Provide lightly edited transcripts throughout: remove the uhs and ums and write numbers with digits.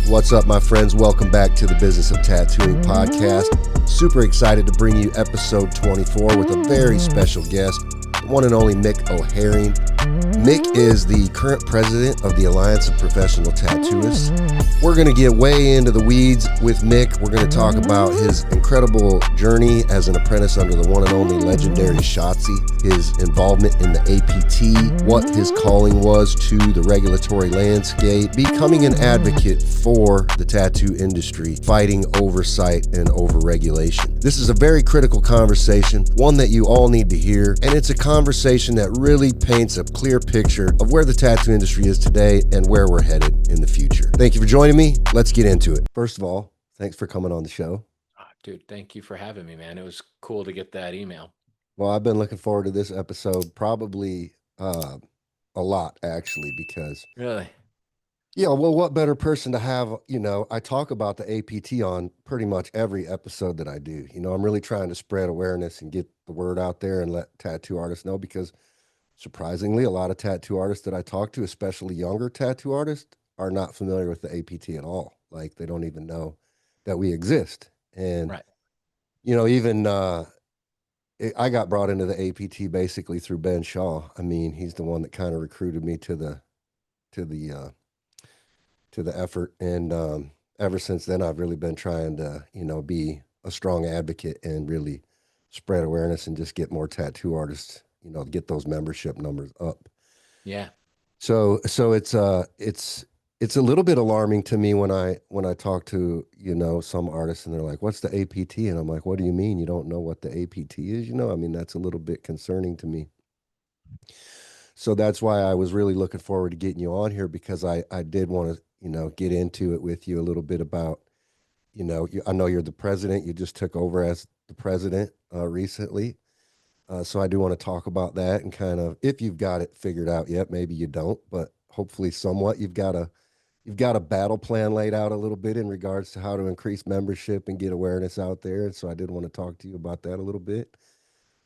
What's up, my friends? Welcome back to the Business of Tattooing podcast. Super excited to bring you episode 24 with a very special guest, the one and only Mick O'Herien. Mick is the current president of the Alliance of Professional Tattooists. We're going to get way into the weeds with Mick. We're going to talk about his incredible journey as an apprentice under the one and only legendary Shotzi, his involvement in the APT, what his calling was to the regulatory landscape, becoming an advocate for the tattoo industry, fighting oversight and overregulation. This is a very critical conversation, one that you all need to hear, and it's a conversation that really paints a clear picture of where the tattoo industry is today and where we're headed in the future. Thank you for joining me. Let's get into it. First of all, thanks for coming on the show. Dude, thank you for having me, man. It was cool to get that email. Well, I've been looking forward to this episode probably a lot, actually, because Really? yeah, well, what better person to have? I talk about the APT on pretty much every episode that I do. I'm really trying to spread awareness and get the word out there and let tattoo artists know, because surprisingly, a lot of tattoo artists that I talk to, especially younger tattoo artists, are not familiar with the APT at all. Like, they don't even know that we exist. And, Right. even I got brought into the APT basically through Ben Shaw. I mean, he's the one that kind of recruited me to the to the effort, and ever since then, I've really been trying to be a strong advocate and really spread awareness and just get more tattoo artists, get those membership numbers up. Yeah. So it's a little bit alarming to me when I talk to some artists and they're like, "What's the APT?" And I'm like, "What do you mean you don't know what the APT is?" I mean, that's a little bit concerning to me. So that's why I was really looking forward to getting you on here, because I did want to get into it with you a little bit about I know you're the president. You just took over as the president recently. So I do want to talk about that and kind of, if you've got it figured out yet, maybe you don't, but hopefully somewhat you've got a battle plan laid out a little bit in regards to how to increase membership and get awareness out there. And so I did want to talk to you about that a little bit.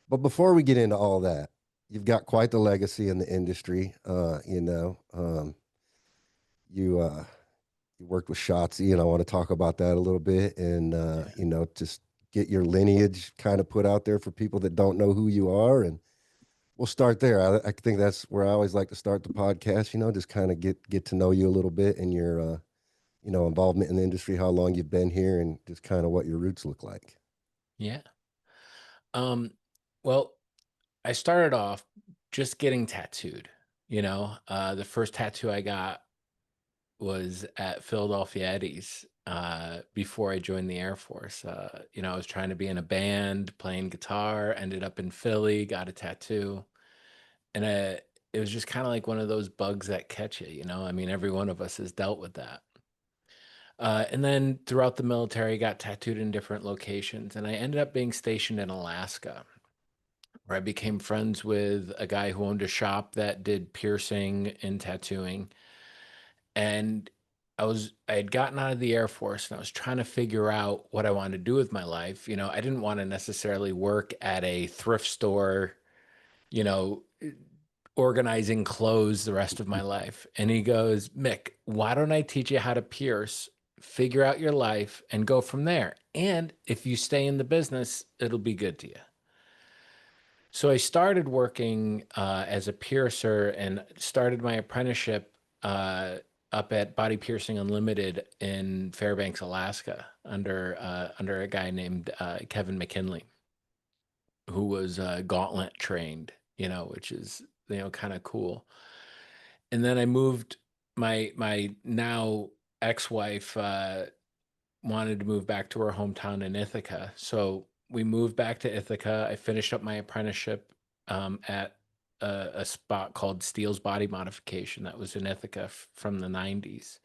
But before we get into all that, you've got quite the legacy in the industry. You worked with Shotzi, and I want to talk about that a little bit, and Yeah. just get your lineage kind of put out there for people that don't know who you are, and we'll start there. I think that's where I always like to start the podcast. Just kind of get to know you a little bit and your involvement in the industry, how long you've been here, and just kind of what your roots look like. Yeah. Well, I started off just getting tattooed. The first tattoo I got was at Philadelphia Eddie's before I joined the Air Force. I was trying to be in a band, playing guitar, ended up in Philly, got a tattoo. And it was just kind of like one of those bugs that catch you. I mean, every one of us has dealt with that. And then throughout the military, got tattooed in different locations. And I ended up being stationed in Alaska, where I became friends with a guy who owned a shop that did piercing and tattooing. And I had gotten out of the Air Force and I was trying to figure out what I wanted to do with my life. I didn't want to necessarily work at a thrift store, you know, organizing clothes the rest of my life. And he goes, "Mick, why don't I teach you how to pierce, figure out your life, and go from there? And if you stay in the business, it'll be good to you." So I started working as a piercer and started my apprenticeship up at Body Piercing Unlimited in Fairbanks, Alaska, under a guy named Kevin McKinley, who was gauntlet trained, which is kind of cool. And then I moved. My now ex-wife wanted to move back to her hometown in Ithaca, so we moved back to Ithaca. I finished up my apprenticeship at a spot called Steele's Body Modification that was in Ithaca from the 90s,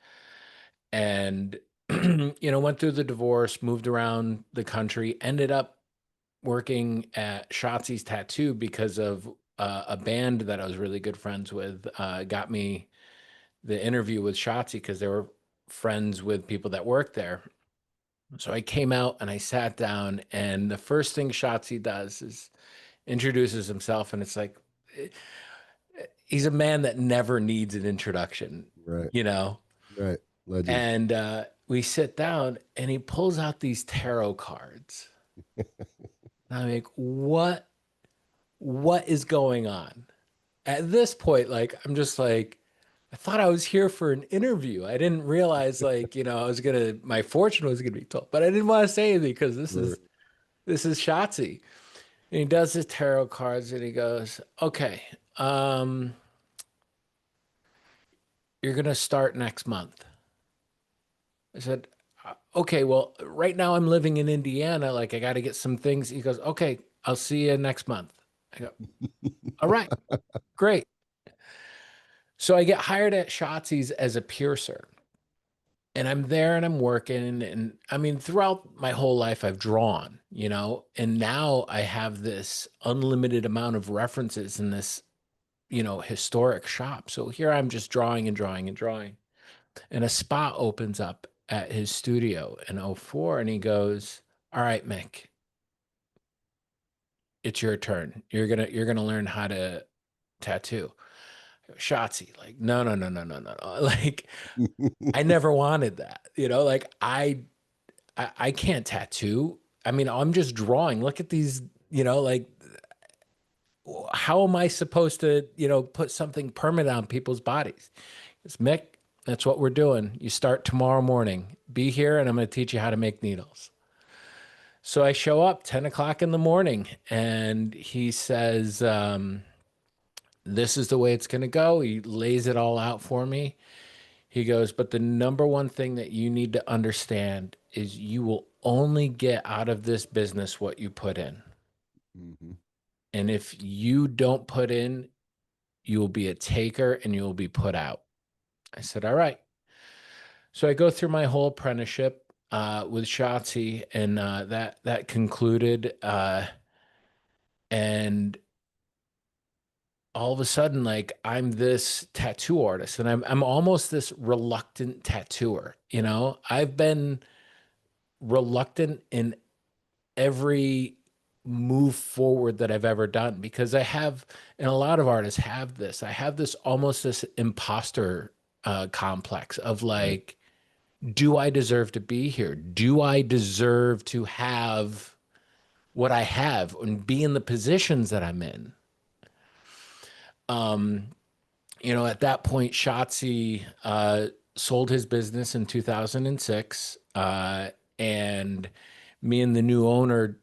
and went through the divorce, moved around the country, ended up working at Shotzi's Tattoo because of a band that I was really good friends with. Got me the interview with Shotzi because they were friends with people that worked there. So I came out and I sat down, and the first thing Shotzi does is introduces himself, and it's like he's a man that never needs an introduction, Right, you know. right. Legend. And we sit down and he pulls out these tarot cards. And I'm like, what is going on? At this point, like, I'm just like, I thought I was here for an interview. I didn't realize, like, my fortune was gonna be told, but I didn't want to say anything because Right. this is Shotzi. And he does his tarot cards and he goes, okay, um, you're gonna start next month. I said, okay, well, right now I'm living in Indiana. Like, I got to get some things. He goes, okay, I'll see you next month. I go, all right, great. So I get hired at Shotzi's as a piercer. And I'm there and I'm working. And I mean, throughout my whole life, I've drawn, and now I have this unlimited amount of references in this, historic shop. So here I'm just drawing and drawing and drawing. And a spot opens up at his studio in '04, and he goes, all right, Mick, it's your turn. You're gonna learn how to tattoo. Shotzi, like, no, no, no, no, no, no, no. Like, I never wanted that. Like, I can't tattoo. I mean, I'm just drawing. Look at these, like, how am I supposed to, put something permanent on people's bodies? It's Mick, that's what we're doing. You start tomorrow morning. Be here, and I'm going to teach you how to make needles. So I show up 10 o'clock in the morning, and he says, this is the way it's going to go. He lays it all out for me. He goes, but the number one thing that you need to understand is you will only get out of this business what you put in. Mm-hmm. And if you don't put in, you will be a taker and you will be put out. I said, all right. So I go through my whole apprenticeship with Shotzi, and that concluded. And all of a sudden, like, I'm this tattoo artist, and I'm almost this reluctant tattooer. I've been reluctant in every move forward that I've ever done because I have, and a lot of artists have this. I have this almost this imposter complex of Right. like, do I deserve to be here? Do I deserve to have what I have and be in the positions that I'm in? At that point, Shotzi sold his business in 2006, and me and the new owner,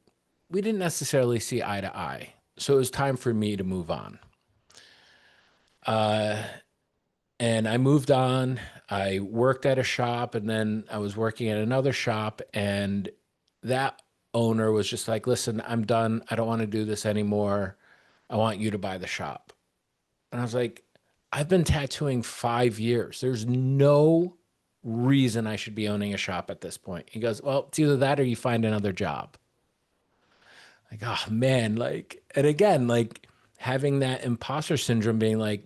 we didn't necessarily see eye to eye. So it was time for me to move on. And I moved on. I worked at a shop, and then I was working at another shop, and that owner was just like, listen, I'm done. I don't want to do this anymore. I want you to buy the shop. And I was like, I've been tattooing 5 years. There's no reason I should be owning a shop at this point. He goes, well, it's either that or you find another job. Like, oh man, like, and again, like having that imposter syndrome being like,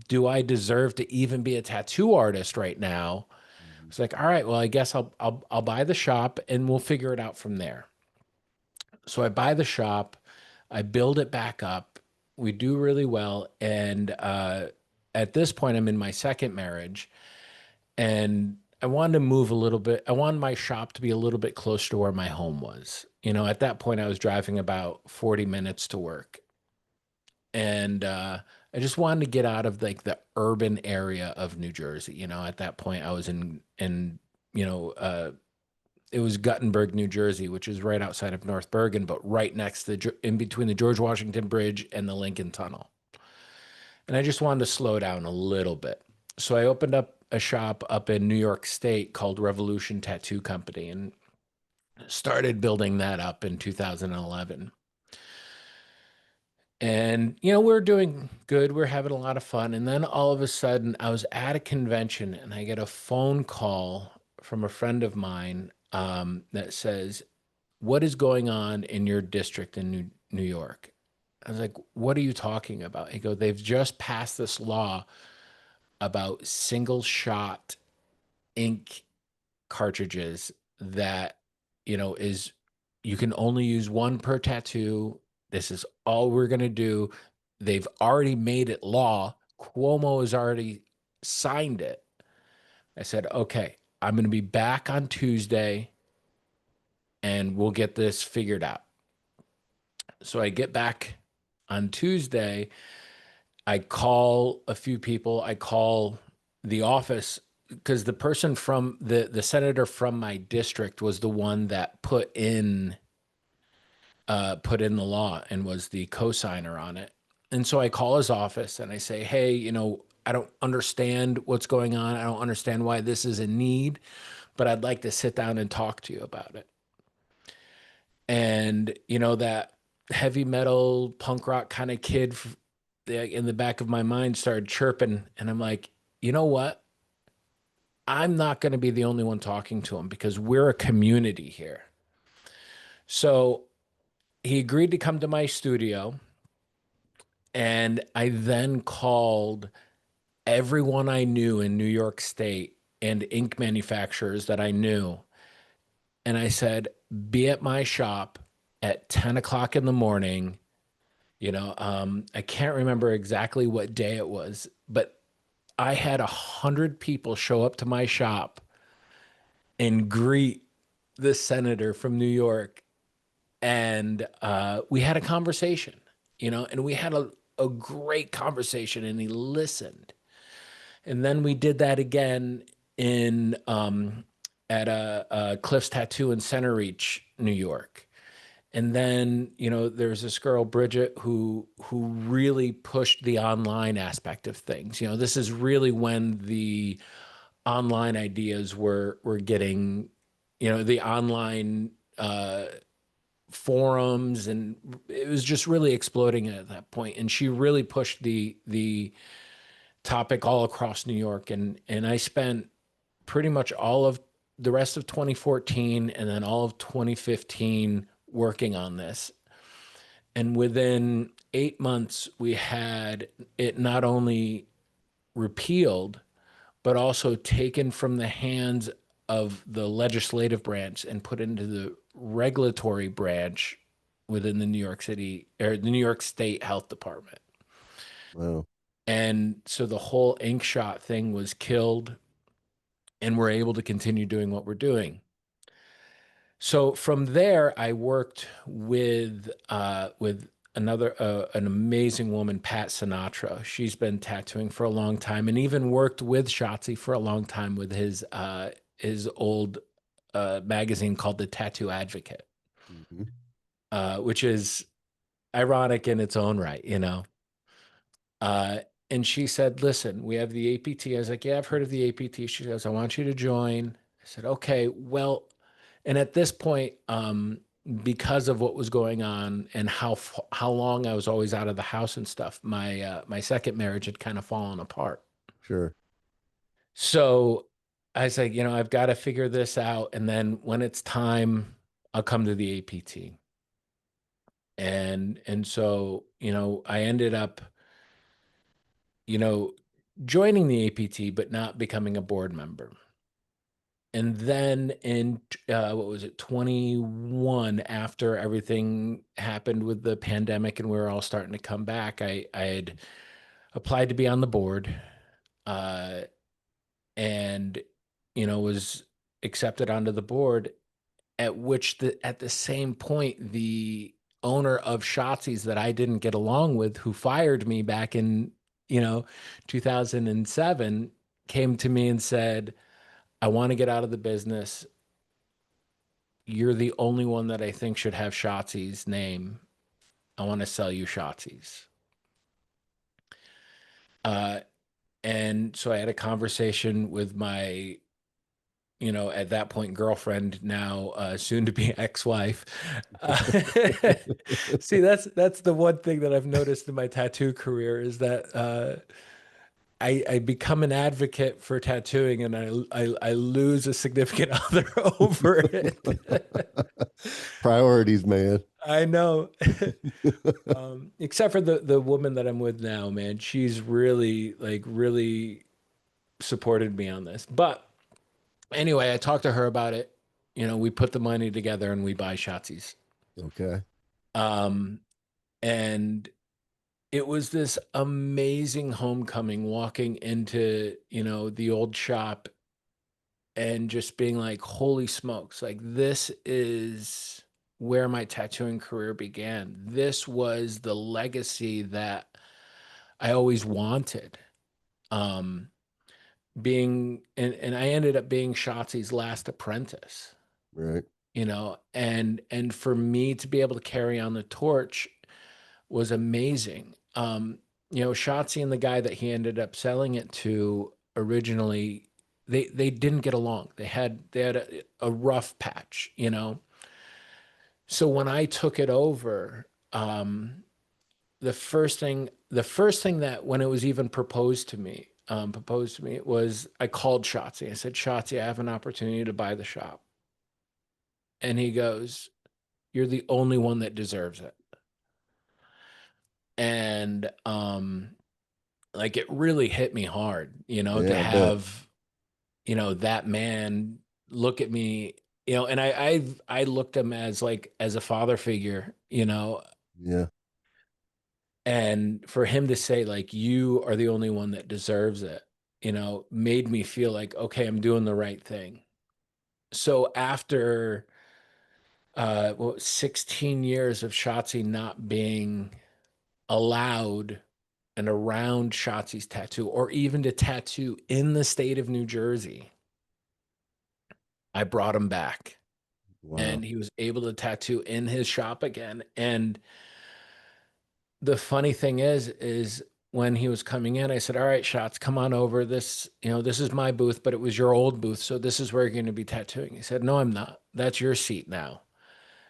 do I deserve to even be a tattoo artist right now? Mm-hmm. It's like, all right, well, I guess I'll buy the shop and we'll figure it out from there. So I buy the shop, I build it back up. We do really well. And at this point, I'm in my second marriage, and I wanted to move a little bit. I wanted my shop to be a little bit closer to where my home was. At that point, I was driving about 40 minutes to work. And I just wanted to get out of like the urban area of New Jersey. At that point, I was in, you know, uh, it was Guttenberg, New Jersey, which is right outside of North Bergen, but right next to in between the George Washington Bridge and the Lincoln Tunnel. And I just wanted to slow down a little bit. So I opened up a shop up in New York State called Revolution Tattoo Company and started building that up in 2011. And, we're doing good. We're having a lot of fun. And then all of a sudden, I was at a convention and I get a phone call from a friend of mine that says, what is going on in your district in New York? I was like, what are you talking about? He goes, they've just passed this law about single shot ink cartridges that, is you can only use one per tattoo. This is all we're going to do. They've already made it law. Cuomo has already signed it. I said, okay, I'm going to be back on Tuesday and we'll get this figured out. So I get back on Tuesday. I call a few people. I call the office because the person from the senator from my district was the one that put in the law and was the co-signer on it. And so I call his office and I say, hey, I don't understand what's going on. I don't understand why this is a need, but I'd like to sit down and talk to you about it. And, that heavy metal punk rock kind of kid in the back of my mind started chirping. And I'm like, you know what? I'm not going to be the only one talking to him because we're a community here. So he agreed to come to my studio. And I then called everyone I knew in New York State and ink manufacturers that I knew. And I said, be at my shop at 10 o'clock in the morning. I can't remember exactly what day it was, but I had 100 people show up to my shop and greet the senator from New York. And we had a conversation, and we had a great conversation and he listened. And then we did that again in at a Cliff's Tattoo in Center Reach, New York. And then, there's this girl, Bridget, who really pushed the online aspect of things. This is really when the online ideas were getting, the online forums, and it was just really exploding at that point. And she really pushed the topic all across New York. And I spent pretty much all of the rest of 2014 and then all of 2015 working on this. And within 8 months, we had it not only repealed, but also taken from the hands of the legislative branch and put into the regulatory branch within the New York City or the New York State Health Department. Wow. And so the whole ink shot thing was killed, and we're able to continue doing what we're doing. So from there, I worked with another an amazing woman, Pat Sinatra. She's been tattooing for a long time, and even worked with Shotzi for a long time with his old magazine called The Tattoo Advocate, Mm-hmm. which is ironic in its own right, Uh, and she said, listen, we have the APT. I was like, yeah, I've heard of the APT. She goes, I want you to join. I said, okay, well, and at this point, because of what was going on and how long I was always out of the house and stuff, my second marriage had kind of fallen apart. Sure. So I was like, I've got to figure this out. And then when it's time, I'll come to the APT. And so, I ended up joining the APT, but not becoming a board member. And then in, what was it, 21, after everything happened with the pandemic and we were all starting to come back, I had applied to be on the board, uh, and, was accepted onto the board, at the same point, the owner of Shotzi's that I didn't get along with, who fired me back in, you know, 2007, came to me and said, I want to get out of the business. You're the only one that I think should have Shotzi's name. I want to sell you Shotzi's. Uh, and so I had a conversation with my, at that point, girlfriend, now soon to be ex-wife. Uh, see, that's the one thing that I've noticed in my tattoo career is that I become an advocate for tattooing, and I lose a significant other over it. Priorities, man. I know. Except for the woman that I'm with now, man. She's really supported me on this. But anyway, I talked to her about it. We put the money together and we buy Shotzi's. Okay. Um, and it was this amazing homecoming walking into, the old shop and just being like, holy smokes, like this is where my tattooing career began. This was the legacy that I always wanted. Um, and I ended up being Shotzi's last apprentice, Right. and for me to be able to carry on the torch was amazing. Shotzi and the guy that he ended up selling it to originally, they didn't get along. They had a rough patch. So when I took it over, the first thing that when it was even proposed to me was I called Shotzi. I said, Shotzi, I have an opportunity to buy the shop. And he goes, you're the only one that deserves it. And like it really hit me hard, to Yeah, I bet. have, that man look at me, and I looked him as like as a father figure. Yeah. And for him to say like you are the only one that deserves it, made me feel like okay, I'm doing the right thing. So after 16 years of Shotzi not being allowed and around Shotzi's tattoo, or even to tattoo in the state of New Jersey, I brought him back Wow. and he was able to tattoo in his shop again. And the funny thing is when he was coming in, I said, all right, Shots, come on over. This is my booth, but it was your old booth. So this is where you're going to be tattooing. He said, no, I'm not. That's your seat now.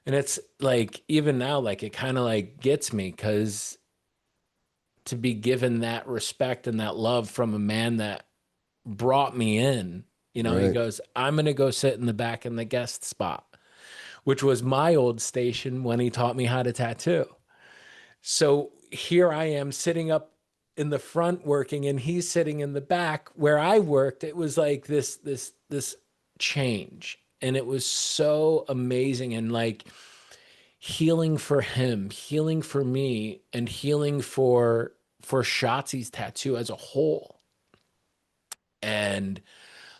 And it's like, even now, like it kind of like gets me because to be given that respect and that love from a man that brought me in. He Right. goes, I'm going to go sit in the back in the guest spot, which was my old station when he taught me how to tattoo. So here I am sitting up in the front working and he's sitting in the back where I worked. It was like this change. And it was so amazing and like healing for him, healing for me, and healing for Shotzi's tattoo as a whole. And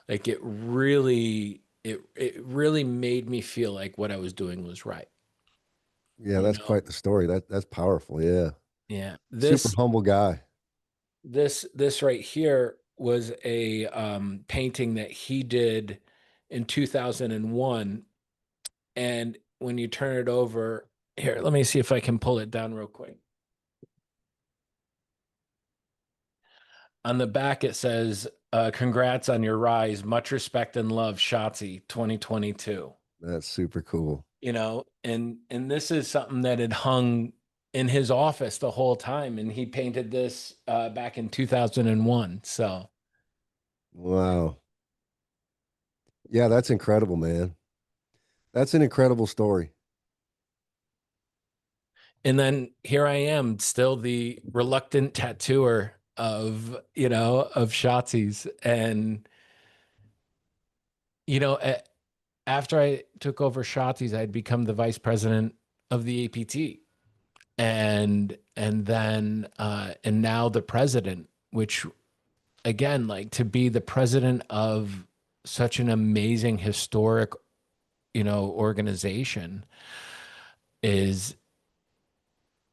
like it really made me feel like what I was doing was right. Yeah, You that's know, quite the story. That's powerful. Yeah. yeah. Super humble guy. This right here was a painting that he did in 2001. And when you turn it over here, let me see if I can pull it down real quick. On the back, it says, congrats on your rise. Much respect and love, Shotzi 2022. That's super cool. And this is something that had hung in his office the whole time. And he painted this back in 2001. So, Wow. Yeah, that's incredible, man. That's an incredible story. and then here I am, still the reluctant tattooer of Shotzi's. And, you know, a- after I took over Shotzi's, I'd become the vice president of the APT. And now the president, which again, like to be the president of such an amazing historic, organization is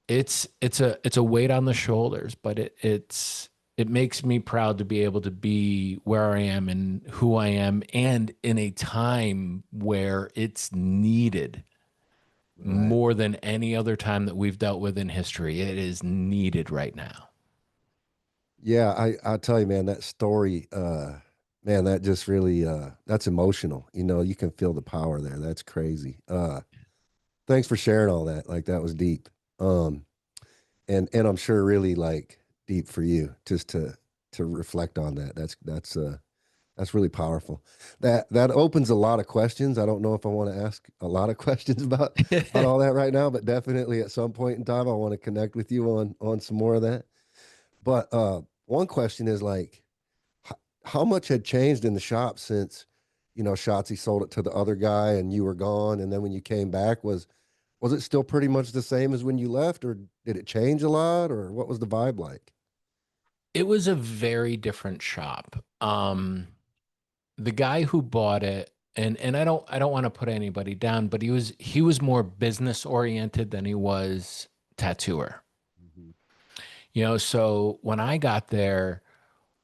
it's a weight on the shoulders, but it makes me proud to be able to be where I am and who I am, and in a time where it's needed Right. more than any other time that we've dealt with in history. It is needed right now. Yeah, I tell you, man, that story, man, that just really that's emotional. You can feel the power there. That's crazy. Thanks for sharing all that. Like that was deep. Um, and I'm sure really like deep for you just to reflect on that. That's really powerful. That opens a lot of questions. I don't know if I want to ask a lot of questions about all that right now, but definitely at some point in time I want to connect with you on some more of that. But one question is like, how much had changed in the shop since, Shotzi sold it to the other guy and you were gone, and then when you came back, was it still pretty much the same as when you left, or did it change a lot, or what was the vibe like? It was a very different shop. the guy who bought it, and I don't want to put anybody down, but he was more business oriented than he was tattooer. Mhm. So when I got there,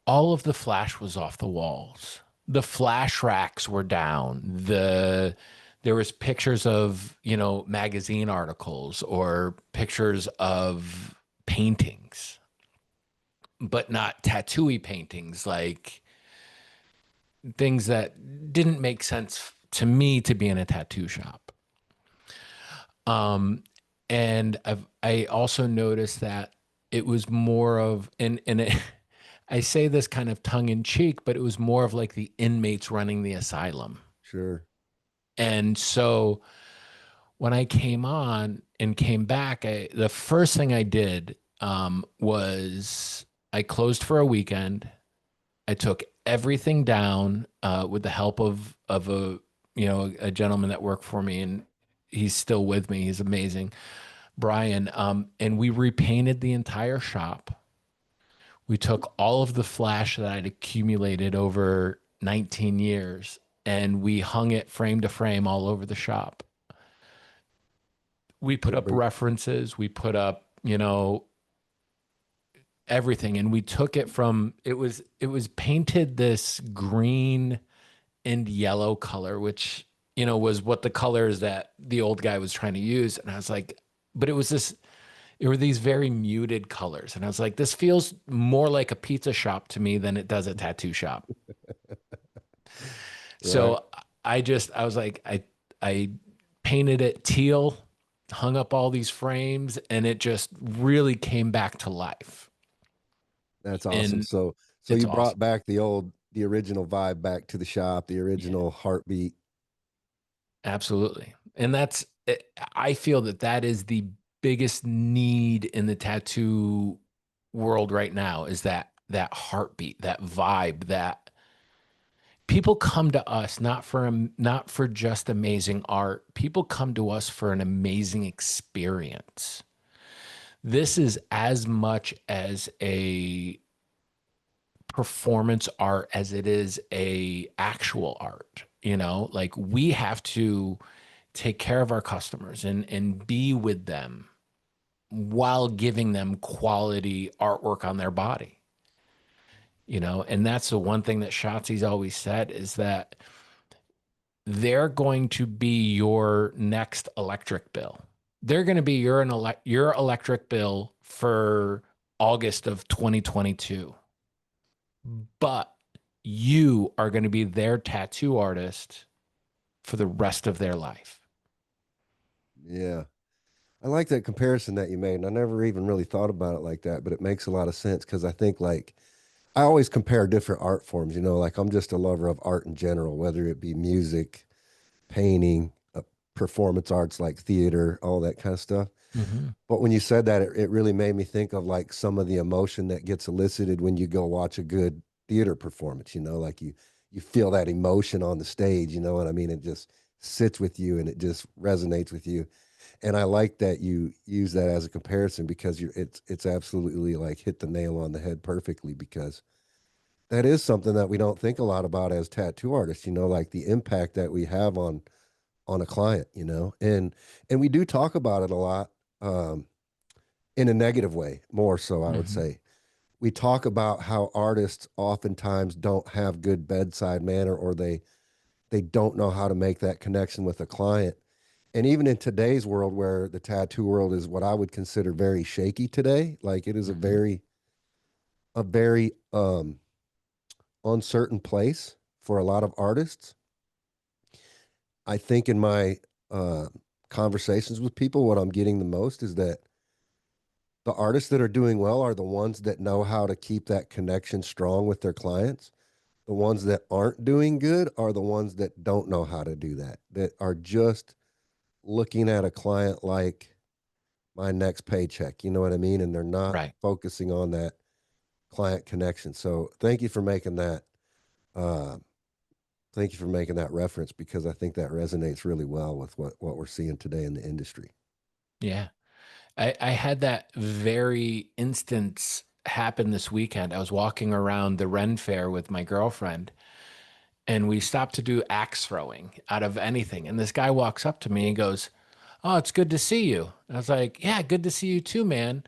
all of the flash was off the walls. The flash racks were down. There was pictures of, magazine articles or pictures of paintings, but not tattooy paintings, like things that didn't make sense to me to be in a tattoo shop. And I also noticed that it was more of, I say this kind of tongue in cheek, but it was more of like the inmates running the asylum. Sure. And so when I came on and came back, the first thing I did was I closed for a weekend. I took everything down with the help of a gentleman that worked for me, and he's still with me. He's amazing, Brian. And we repainted the entire shop. We took all of the flash that I'd accumulated over 19 years, and we hung it frame to frame all over the shop. We put It up bring, references. We put up, everything, and we took it from it was painted this green and yellow color, which was what the colors that the old guy was trying to use. And I was like, but it were these very muted colors, and I was like, this feels more like a pizza shop to me than it does a tattoo shop. right. So I was like, I painted it teal, hung up all these frames, and it just really came back to life. That's awesome. And So it's you awesome. brought back the original vibe back to the shop, the Yeah. original heartbeat. Absolutely. And I feel that that is the biggest need in the tattoo world right now, is that heartbeat, that vibe, that people come to us not for just amazing art. People come to us for an amazing experience. This is as much as a performance art as it is a actual art. Like, we have to take care of our customers and be with them while giving them quality artwork on their body. And that's the one thing that Shotzi's always said, is that they're going to be your next electric bill. They're going to be your electric bill for August of 2022. But you are going to be their tattoo artist for the rest of their life. Yeah. I like that comparison that you made, and I never even really thought about it like that, but it makes a lot of sense because I think like I always compare different art forms, like I'm just a lover of art in general, whether it be music, painting, performance arts like theater, all that kind of stuff. Mm-hmm. But when you said that, it really made me think of like some of the emotion that gets elicited when you go watch a good theater performance, like you feel that emotion on the stage, you know what I mean? It just sits with you and it just resonates with you. And I like that you use that as a comparison because it's absolutely like hit the nail on the head perfectly because that is something that we don't think a lot about as tattoo artists, like the impact that we have on a client, and we do talk about it a lot um, in a negative way, more so, I would Mm-hmm. say. We talk about how artists oftentimes don't have good bedside manner or they don't know how to make that connection with a client. And even in today's world where the tattoo world is what I would consider very shaky today, like it is a Mm-hmm. very uncertain place for a lot of artists. I think in my uh, conversations with people, what I'm getting the most is that the artists that are doing well are the ones that know how to keep that connection strong with their clients. The ones that aren't doing good are the ones that don't know how to do that, that are just looking at a client like my next paycheck. You know what I mean? And they're not Right. focusing on that client connection. So thank you for making that. Uh, Thank you for making that reference because I think that resonates really well with what we're seeing today in the industry. Yeah. I had that very instance happen this weekend. I was walking around the Ren Fair with my girlfriend, and we stopped to do axe throwing out of anything. And this guy walks up to me and goes, "Oh, it's good to see you." I was like, "Yeah, good to see you too, man."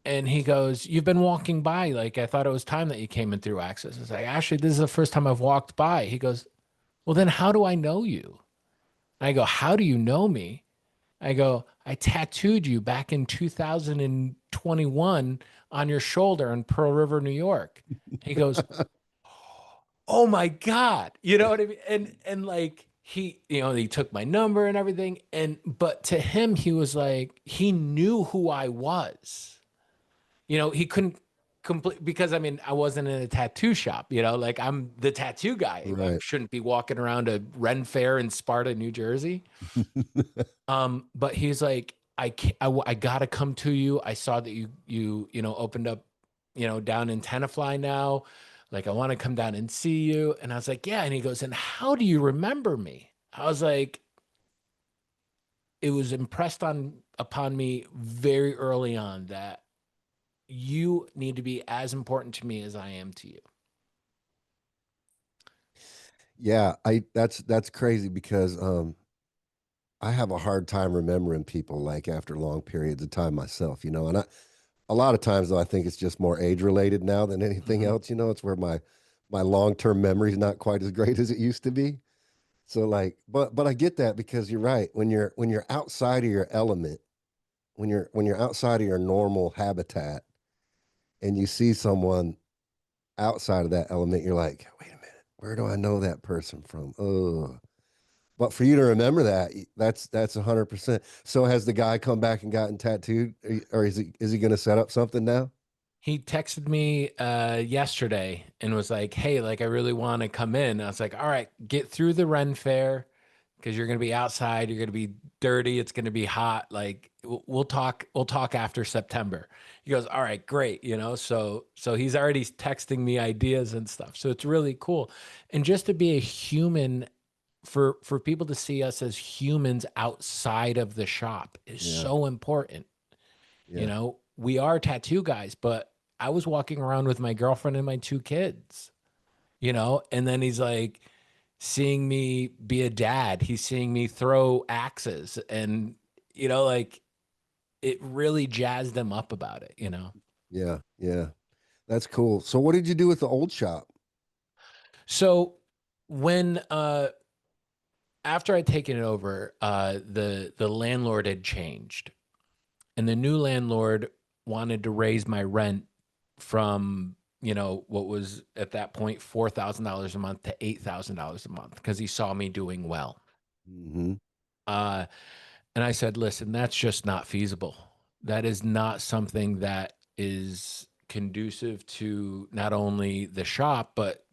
And he goes, "You've been walking by. Like, I thought it was time that you came and threw axes." I was like, "Actually, this is the first time I've walked by." He goes, "Well, then how do I know you?" I go, "How do you know me?" I go, "I tattooed you back in 2021 on your shoulder in Pearl River, New York." He goes, "Oh my God." You know what I mean? And like he took my number and everything. And but to him, he was like, he knew who I was. He couldn't complete because I mean, I wasn't in a tattoo shop, like I'm the tattoo guy. I Right. shouldn't be walking around a Ren Fair in Sparta, New Jersey. But he's like, I gotta come to you. I saw that you opened up, down in Tenafly now. Like, I want to come down and see you. And I was like, yeah. And he goes, and how do you remember me? I was like, it was impressed upon me very early on that you need to be as important to me as I am to you. Yeah, I that's crazy because I have a hard time remembering people like after long periods of time myself, and a lot of times though I think it's just more age related now than anything Mhm. else, it's where my long-term memory is not quite as great as it used to be. So like but I get that because you're right. When you're outside of your element, when you're outside of your normal habitat and you see someone outside of that element, you're like, wait a minute, where do I know that person from? Oh, but for you to remember that, that's 100%. So has the guy come back and gotten tattooed, or is he going to set up something now? He texted me yesterday and was like, "Hey, like I really want to come in." I was like, "All right, get through the Ren Fair because you're going to be outside. You're going to be dirty. It's going to be hot. Like we'll talk. We'll talk after September." He goes, "All right, great." So he's already texting me ideas and stuff. So it's really cool, and just to be a human for people to see us as humans outside of the shop is Yeah, so important. yeah, We are tattoo guys, but I was walking around with my girlfriend and my two kids, and then he's like seeing me be a dad. He's seeing me throw axes and, like it really jazzed them up about it. yeah, yeah. That's cool. So what did you do with the old shop? So when, after I'd taken it over, the landlord had changed and the new landlord wanted to raise my rent from what was at that point $4,000 a month to $8,000 a month because he saw me doing well. Hmm. Uh, and I said, "Listen, that's just not feasible. That is not something that is conducive to not only the shop but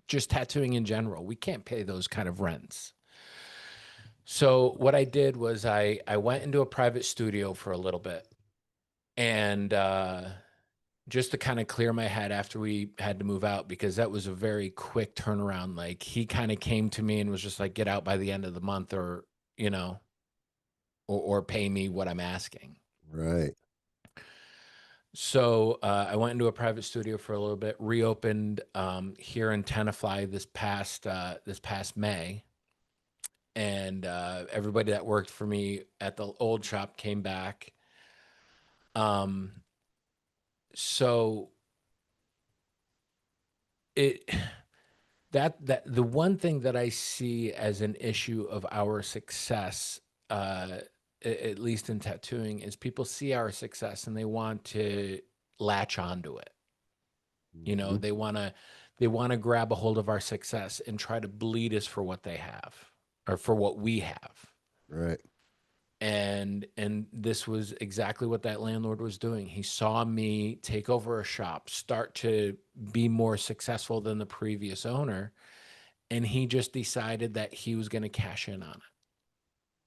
just tattooing in general. We can't pay those kind of rents." So what I did was I went into a private studio for a little bit and just to kind of clear my head after we had to move out because that was a very quick turnaround. Like he kind of came to me and was just like, "Get out by the end of the month, or you know, or pay me what I'm asking." Right. So I went into a private studio for a little bit, reopened here in Tenafly this past May, and everybody that worked for me at the old shop came back. Um, so it that the one thing that I see as an issue of our success, at least in tattooing, is people see our success and they want to latch onto it. Hmm. They want to grab a hold of our success and try to bleed us for what they have or for what we have. Right. And this was exactly what that landlord was doing. He saw me take over a shop, start to be more successful than the previous owner, and he just decided that he was going to cash in on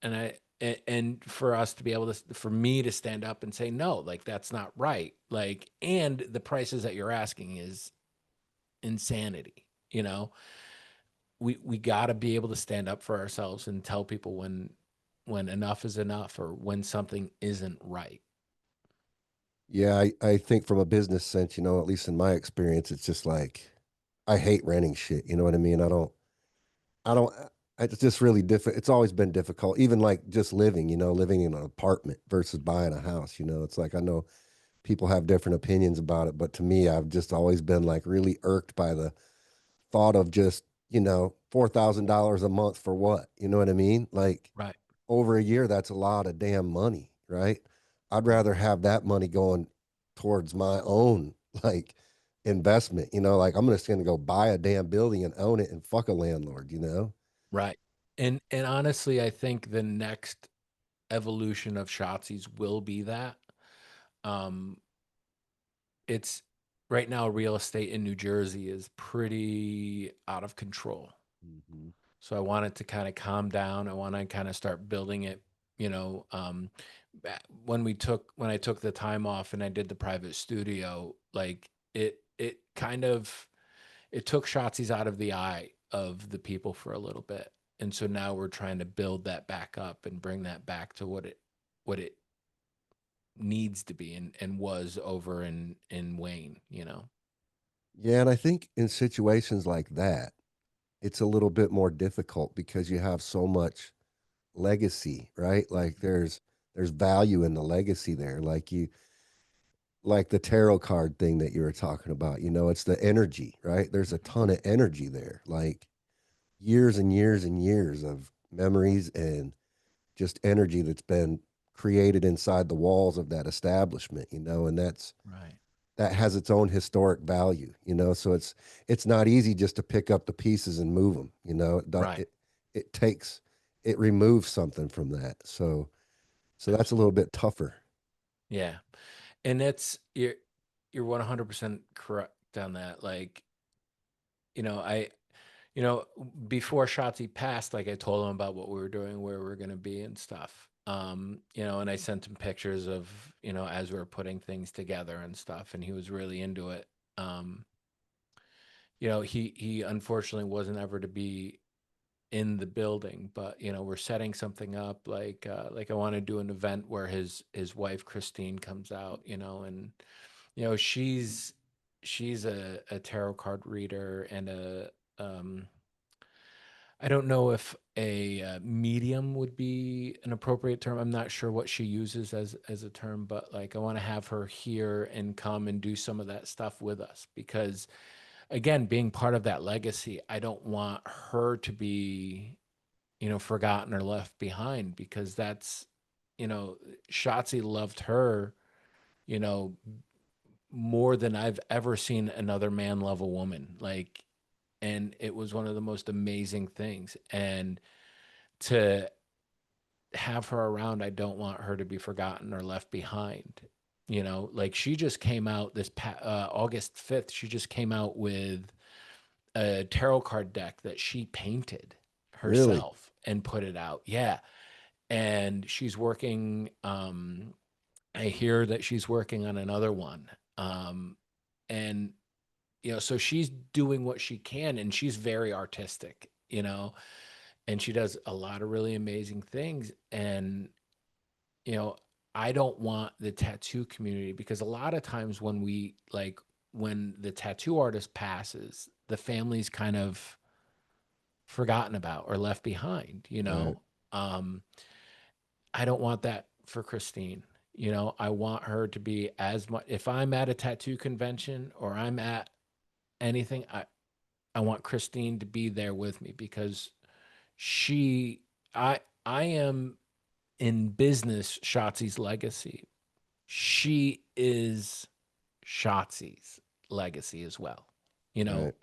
it. And for us to be able to, for me to stand up and say no, like that's not right, like, and the prices that you're asking is insanity. We got to be able to stand up for ourselves and tell people when enough is enough or when something isn't right. Yeah, I think from a business sense, at least in my experience, it's just like I hate renting shit. You know what I mean? I don't. I don't, it's just really different. It's always been difficult, even like just living, living in an apartment versus buying a house. It's like I know people have different opinions about it, but to me, I've just always been like really irked by the thought of just, $4,000 a month for what? You know what I mean? Like Right. over a year, that's a lot of damn money, right? I'd Mm. rather have that money going towards my own like investment, like I'm just gonna go buy a damn building and own it and fuck a landlord. Right. And honestly, I think the next evolution of Shotzi's will be that. Um, it's right now real estate in New Jersey is pretty out of control. Hmm. So I wanted to kind of calm down. I want to kind of start building it, you know. When I took the time off and I did the private studio, like it kind of it took Shotzi's out of the eye of the people for a little bit. And so now we're trying to build that back up and bring that back to what it needs to be and was over in Wayne, you know. Yeah, and I think in situations like that, it's a little bit more difficult because you have so much legacy, right? Like Mhm. there's value in the legacy there. Like the tarot card thing that you were talking about, it's the energy, right? There's a Mhm. ton of energy there. Like years and years and years of memories and just energy that's been created inside the walls of that establishment, and Right. that has its own historic value, so it's not easy just to pick up the pieces and move them, Right. it takes it removes something from that, so that's a little Absolutely. bit tougher. Yeah. And you're 100% correct on that. Like, you know, I you know, before Shotzi passed, like I told him about what we were doing, where we are going to be and stuff. And I sent him pictures of, as we were putting things together and stuff, and he was really into it. Um, he unfortunately wasn't ever to be in the building, but we're setting something up like I want to do an event where his wife Christine comes out, and she's a tarot card reader and a I don't know if a medium would be an appropriate term. I'm not sure what she uses as a term, but like I want to have her here and come and do some of that stuff with us because again, being part of that legacy, I don't want her to be, forgotten or left behind because that's, you know, Shotzi loved her, you know, more than I've ever seen another man love a woman. Like, and it was one of the most amazing things. And to have her around, I don't want her to be forgotten or left behind. Like she just came out August 5th, she just came out with a tarot card deck that she painted Really? herself and put it out. Yeah. And she's working, I hear that she's working on another one. And so she's doing what she can and she's very artistic, and she does a lot of really amazing things. And, you know, I don't want the tattoo community because a lot of times when the tattoo artist passes, the family's kind of forgotten about or left behind, Right. Um, I don't want that for Christine. I want her to be as much if I'm at a tattoo convention or I'm at anything, I want Christine to be there with me because she I am in business Shotzi's legacy. She is Shotzi's legacy as well. You know, Right.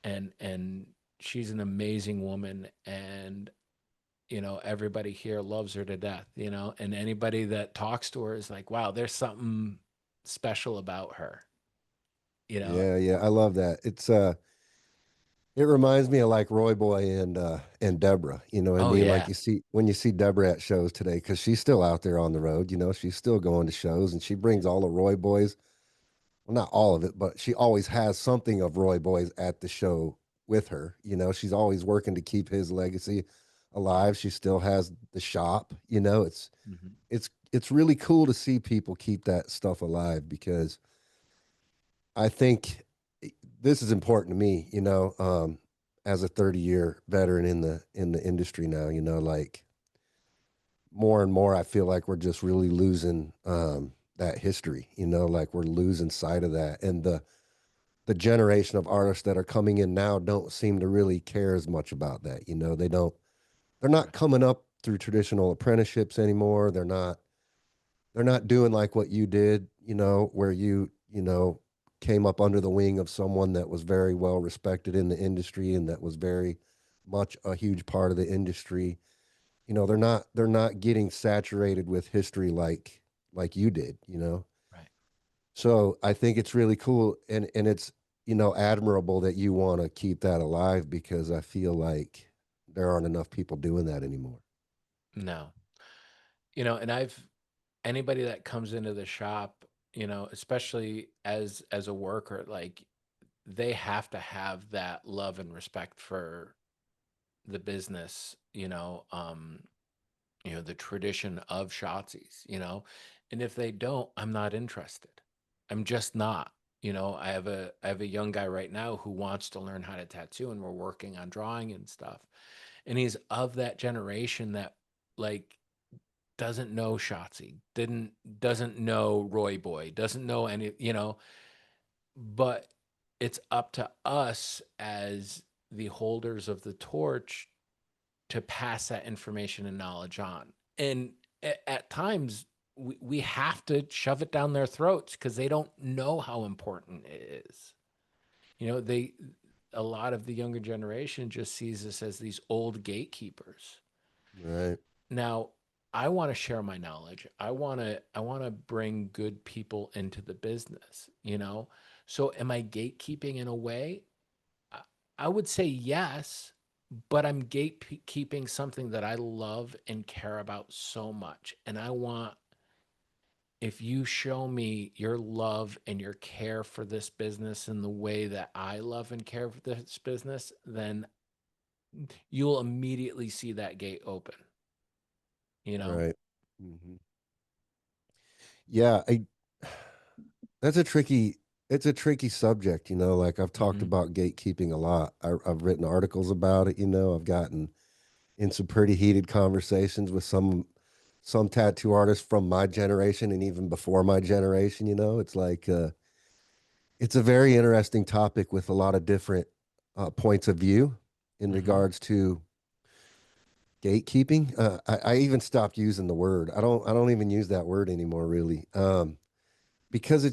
and she's an amazing woman and everybody here loves her to death, and anybody that talks to her is like, wow, there's something special about her, you know. Yeah, yeah, I love that. It reminds me of like Roy Boy and Deborah. You know what I Oh mean? Like yeah. you see when you see Deborah at shows today, because she's still out there on the road. She's still going to shows, and she brings all the Roy Boys. Well, not all of it, but she always has something of Roy Boys at the show with her. She's always working to keep his legacy Yeah. alive. She still has the shop. Hmm. It's really cool to see people keep that stuff alive because I think this is important to me. as a 30-year veteran in the industry now, like more and more I feel like we're just really losing that history, like we're losing sight of that. And the generation of artists that are coming in now don't seem to really care as much about that. They're not Right. coming up through traditional apprenticeships anymore. They're not doing like what you did, where you came up under the wing of someone that was very well respected in the industry and that was very much a huge part of the industry. They're not getting saturated with history like you did. Right. So I think it's really cool, and it's admirable that you want to keep that alive, because I feel like there aren't enough people doing that anymore. No. And anybody that comes into the shop, especially as a worker, like they have to have that love and respect for the business, the tradition of Shotzi's, and if they don't, I'm not interested. I'm just not. I have a young guy right now who wants to learn how to tattoo, and we're working on drawing and stuff. And he's of that generation that like doesn't know Shotzi, doesn't know Roy Boy, doesn't know any. But it's up to us as the holders of the torch to pass that information and knowledge on. And at times we have to shove it down their throats because they don't know how important it is. They a lot of the younger generation just sees us as these old gatekeepers. Right. Now, I want to share my knowledge. I want to bring good people into the business. So am I gatekeeping in a way? I, I would say yes, but I'm gatekeeping something that I love and care about so much. And I want, if you show me your love and your care for this business in the way that I love and care for this business, then you'll immediately see that gate open, you know? Right. Hmm. Yeah, that's a tricky it's a tricky subject, like I've talked Hmm. about gatekeeping a lot. I've written articles about it. I've gotten in some pretty heated conversations with some tattoo artists from my generation and even before my generation. It's like it's a very interesting topic with a lot of different points of view in Hmm. regards to gatekeeping. I even stopped using the word. I don't even use that word anymore, really, because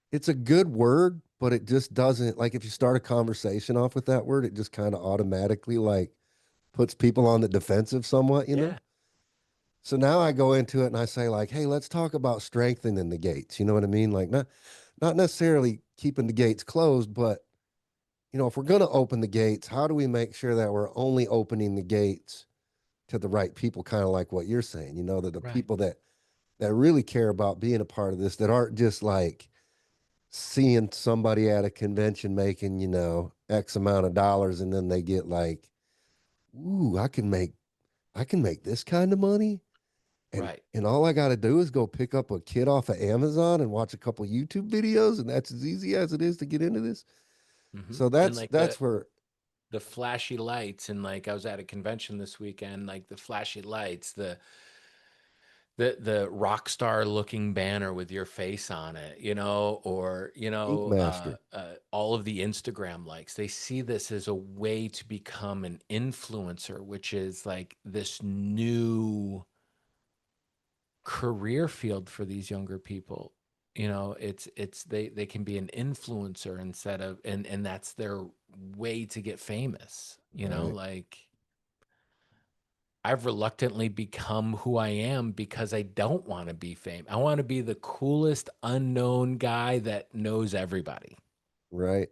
it's a good word, but it just doesn't, like, if you start a conversation off with that word, it just kind of automatically like puts people on the defensive somewhat. Yeah. So now I go into it and I say, like, hey, let's talk about strengthening the gates. You know what I mean? Like, not necessarily keeping the gates closed, but if we're going to open the gates, how do we make sure that we're only opening the gates to the right people? Kind of like what you're saying, that the Right. people that really care about being a part of this, that aren't just like seeing somebody at a convention making, X amount of dollars, and then they get like, ooh, I can make this kind of money. And Right. and all I got to do is go pick up a kit off of Amazon and watch a couple YouTube videos, and that's as easy as it is to get into this. So And that's like that's where. the flashy lights, and like I was at a convention this weekend, like the flashy lights, the rock star looking banner with your face on it, or Ink Master. all of the Instagram likes. They see this as a way to become an influencer, which is like this new career field for these younger people. It's they can be an influencer instead of, and that's their way to get famous, Right. like I've reluctantly become who I am because I don't want to be famous. I want to be the coolest unknown guy that knows everybody. Right.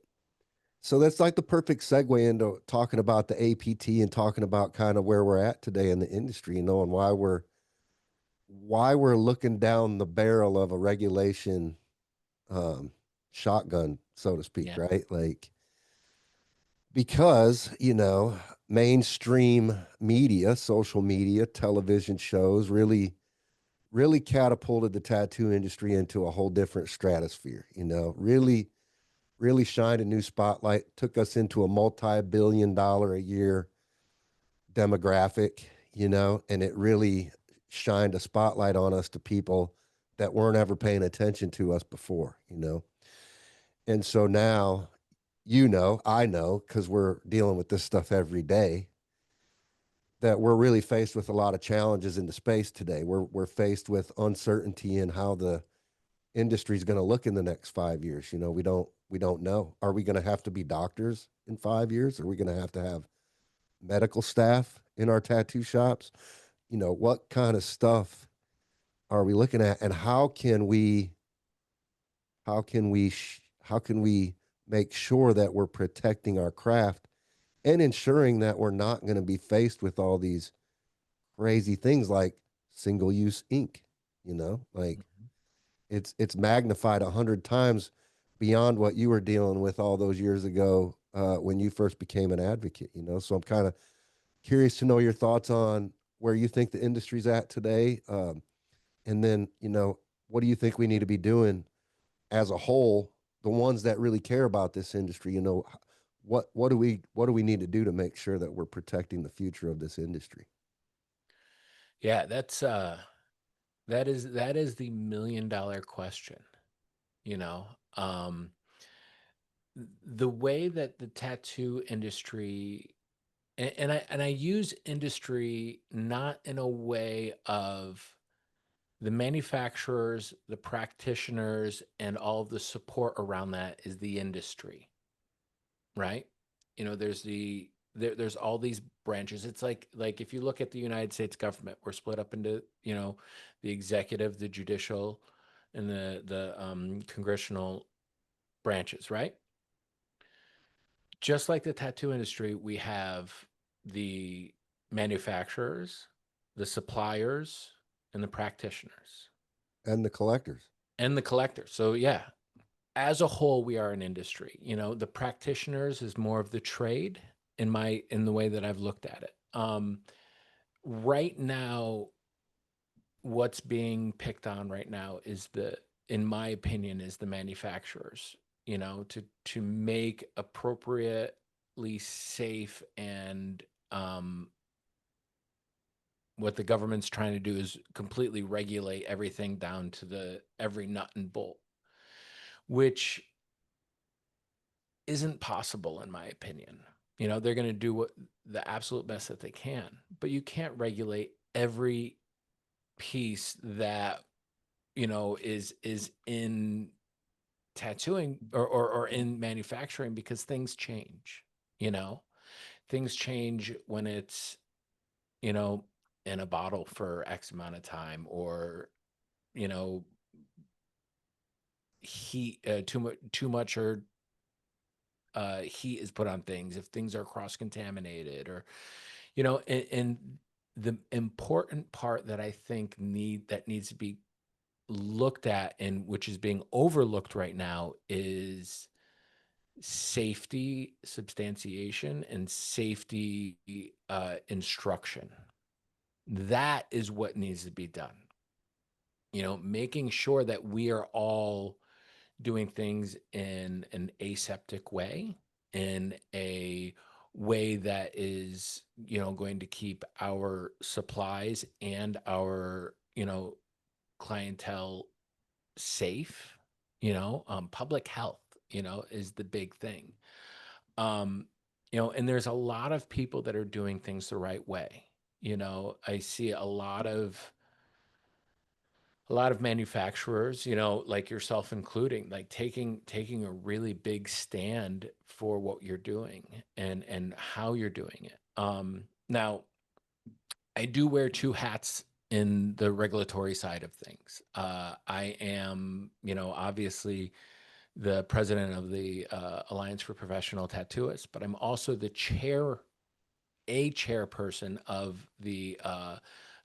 So that's like the perfect segue into talking about the APT and talking about kind of where we're at today in the industry, and why we're looking down the barrel of a regulation um, shotgun, so to speak, Yeah. right? Like, because mainstream media, social media, television shows really catapulted the tattoo industry into a whole different stratosphere. Really really shined a new spotlight, took us into a multi-billion-dollar a year demographic, and it really shined a spotlight on us to people that weren't ever paying attention to us before. And so now, I know, because we're dealing with this stuff every day, that we're really faced with a lot of challenges in the space today. We're faced with uncertainty in how the industry is going to look in the next 5 years. We don't know. Are we going to have to be doctors in 5 years? Are we going to have medical staff in our tattoo shops? What kind of stuff are we looking at, and how can we make sure that we're protecting our craft and ensuring that we're not going to be faced with all these crazy things like single use ink, like Mhm. it's magnified 100 times beyond what you were dealing with all those years ago, when you first became an advocate. So I'm kind of curious to know your thoughts on where you think the industry's at today. And then, what do you think we need to be doing as a whole, the ones that really care about this industry? What do we need to do to make sure that we're protecting the future of this industry? Yeah, that is the $1 million question, you know. Um, the way that the tattoo industry, and I use industry not in a way of the manufacturers, the practitioners, and all of the support around that is the industry, right? There's all these branches. It's like if you look at the United States government, we're split up into, the executive, the judicial, and the congressional branches, right? Just like the tattoo industry, we have the manufacturers, the suppliers, and the practitioners, And the collectors. and the collectors. So yeah, as a whole, we are an industry. The practitioners is more of the trade in the way that I've looked at it. Right now, what's being picked on right now is in my opinion, is the manufacturers. To make appropriately safe, and what the government's trying to do is completely regulate everything down to the every nut and bolt, which isn't possible in my opinion. They're going to do the absolute best that they can, but you can't regulate every piece that is in tattooing, or in manufacturing, because things change. You know, things change when it's you know in a bottle for X amount of time, or you know heat, too much, or heat is put on things, if things are cross contaminated, or and the important part that I think needs to be looked at, and which is being overlooked right now, is safety substantiation and safety instruction. That is what needs to be done. Making sure that we are all doing things in an aseptic way, in a way that is, going to keep our supplies and our, clientele safe. Public health, is the big thing. Um, and there's a lot of people that are doing things the right way. I see a lot of manufacturers, like yourself including, like taking a really big stand for what you're doing, and how you're doing it. Now, I do wear two hats in the regulatory side of things. I am, obviously the president of the Alliance for Professional Tattooists, but I'm also a chairperson of the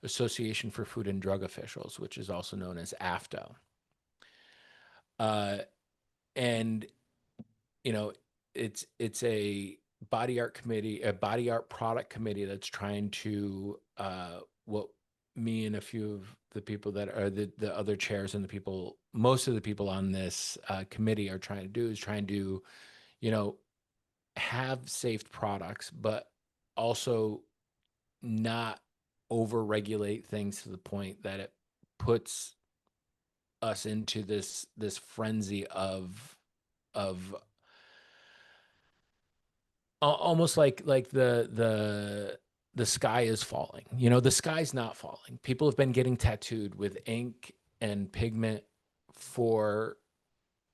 Association for Food and Drug Officials, which is also known as AFTO. Uh, and you know, it's a body art product committee that's trying to what me and a few of the people that are the other chairs and the people, most of the people on this committee are trying to do is trying to, you know, have safe products, but also not over-regulate things to the point that it puts us into this frenzy of almost like the sky is falling. You know, the sky's not falling. People have been getting tattooed with ink and pigment for,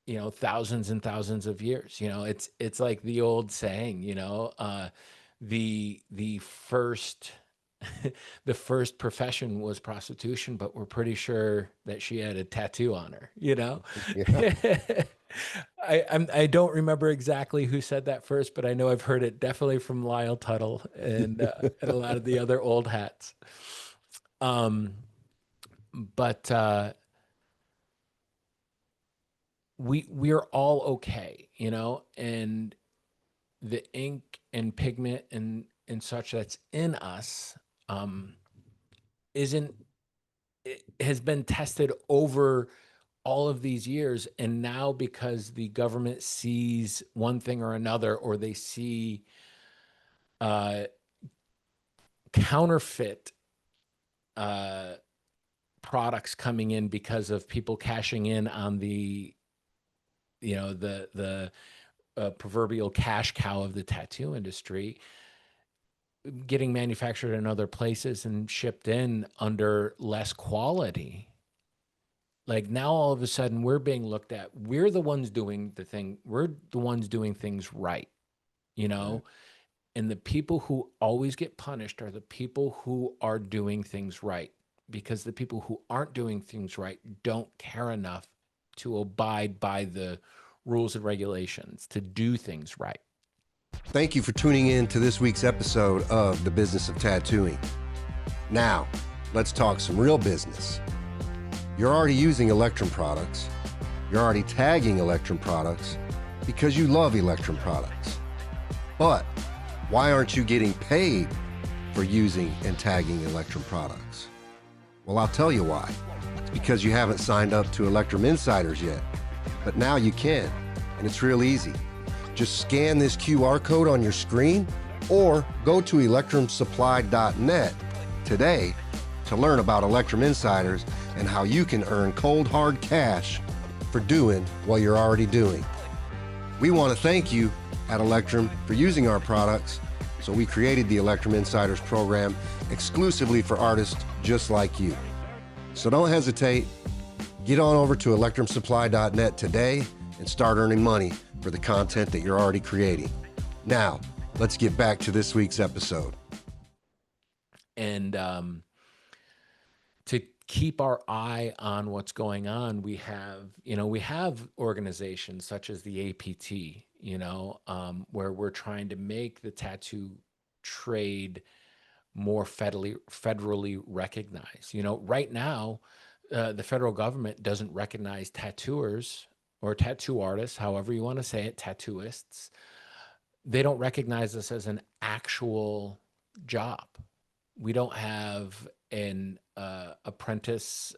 you know, thousands and thousands of years. You know, it's like the old saying, you know, the first the first profession was prostitution, but we're pretty sure that she had a tattoo on her, you know? Yeah. I don't remember exactly who said that first, but I know I've heard it definitely from Lyle Tuttle and a lot of the other old hats. But we're all okay, you know, and the ink and pigment and such that's in us isn't it has been tested over all of these years, and now because the government sees one thing or another, or they see uh, counterfeit products coming in because of people cashing in on the, you know, the proverbial cash cow of the tattoo industry, getting manufactured in other places and shipped in under less quality. Like now all of a sudden we're being looked at. We're the ones doing the thing. We're the ones doing things right, you Right. know? And the people who always get punished are the people who are doing things right, because the people who aren't doing things right don't care enough to abide by the rules and regulations to do things right. Thank you for tuning in to this week's episode of The Business of Tattooing. Now, let's talk some real business. You're already using Electrum products. You're already tagging Electrum products because you love Electrum products. But why aren't you getting paid for using and tagging Electrum products? Well, I'll tell you why. It's because you haven't signed up to Electrum Insiders yet. But now you can, and it's real easy. Just scan this QR code on your screen or go to electrumsupply.net today to learn about Electrum Insiders and how you can earn cold hard cash for doing what you're already doing. We want to thank you at Electrum for using our products, so we created the Electrum Insiders program exclusively for artists just like you. So don't hesitate. Get on over to electrumsupply.net today and start earning money for the content that you're already creating. Now, let's get back to this week's episode. And to keep our eye on what's going on, we have organizations such as the APT, where we're trying to make the tattoo trade more federally recognized. Right now, the federal government doesn't recognize tattooers or tattoo artists, however you want to say it, tattooists. They don't recognize this as an actual job. We don't have an apprentice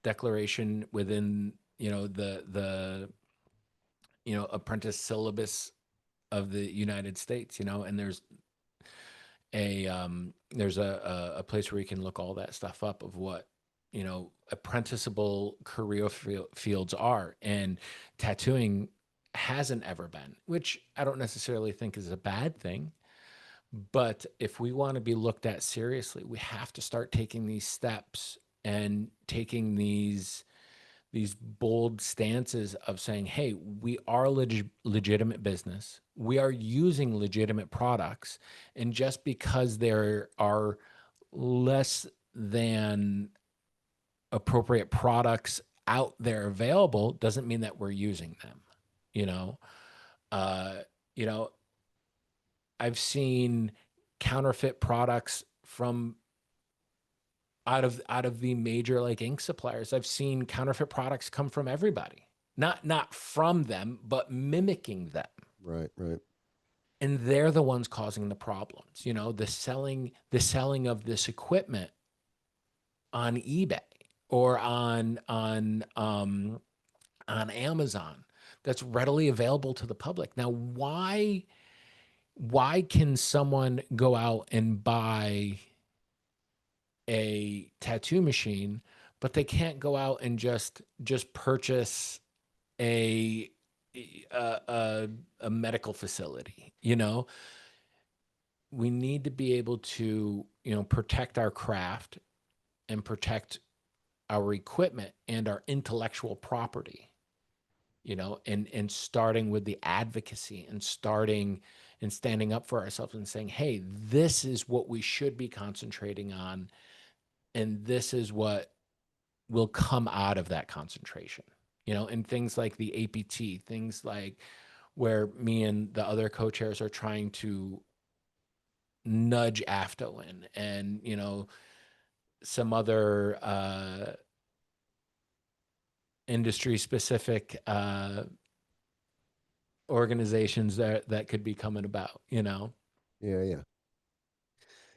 declaration within the apprentice syllabus of the United States, and there's a place where you can look all that stuff up of what apprenticeable career fields are, and tattooing hasn't ever been, which I don't necessarily think is a bad thing. But if we want to be looked at seriously, we have to start taking these steps and taking these bold stances of saying, hey, we are a legitimate business. We are using legitimate products. And just because there are less than appropriate products out there available doesn't mean that we're using them. you know uh you know I've seen counterfeit products from out of the major like ink suppliers. I've seen counterfeit products come from everybody, not from them, but mimicking them. Right, right. And they're the ones causing the problems. The selling of this equipment on eBay or on Amazon that's readily available to the public. Now, why can someone go out and buy a tattoo machine, but they can't go out and just purchase a a, a medical facility? We need to be able to, protect our craft and protect our equipment and our intellectual property, and starting with the advocacy and starting and standing up for ourselves and saying, hey, this is what we should be concentrating on, and this is what will come out of that concentration. And things like the APT, things like where me and the other co-chairs are trying to nudge AFTO in, and some other industry specific organizations that could be coming about. Yeah, yeah.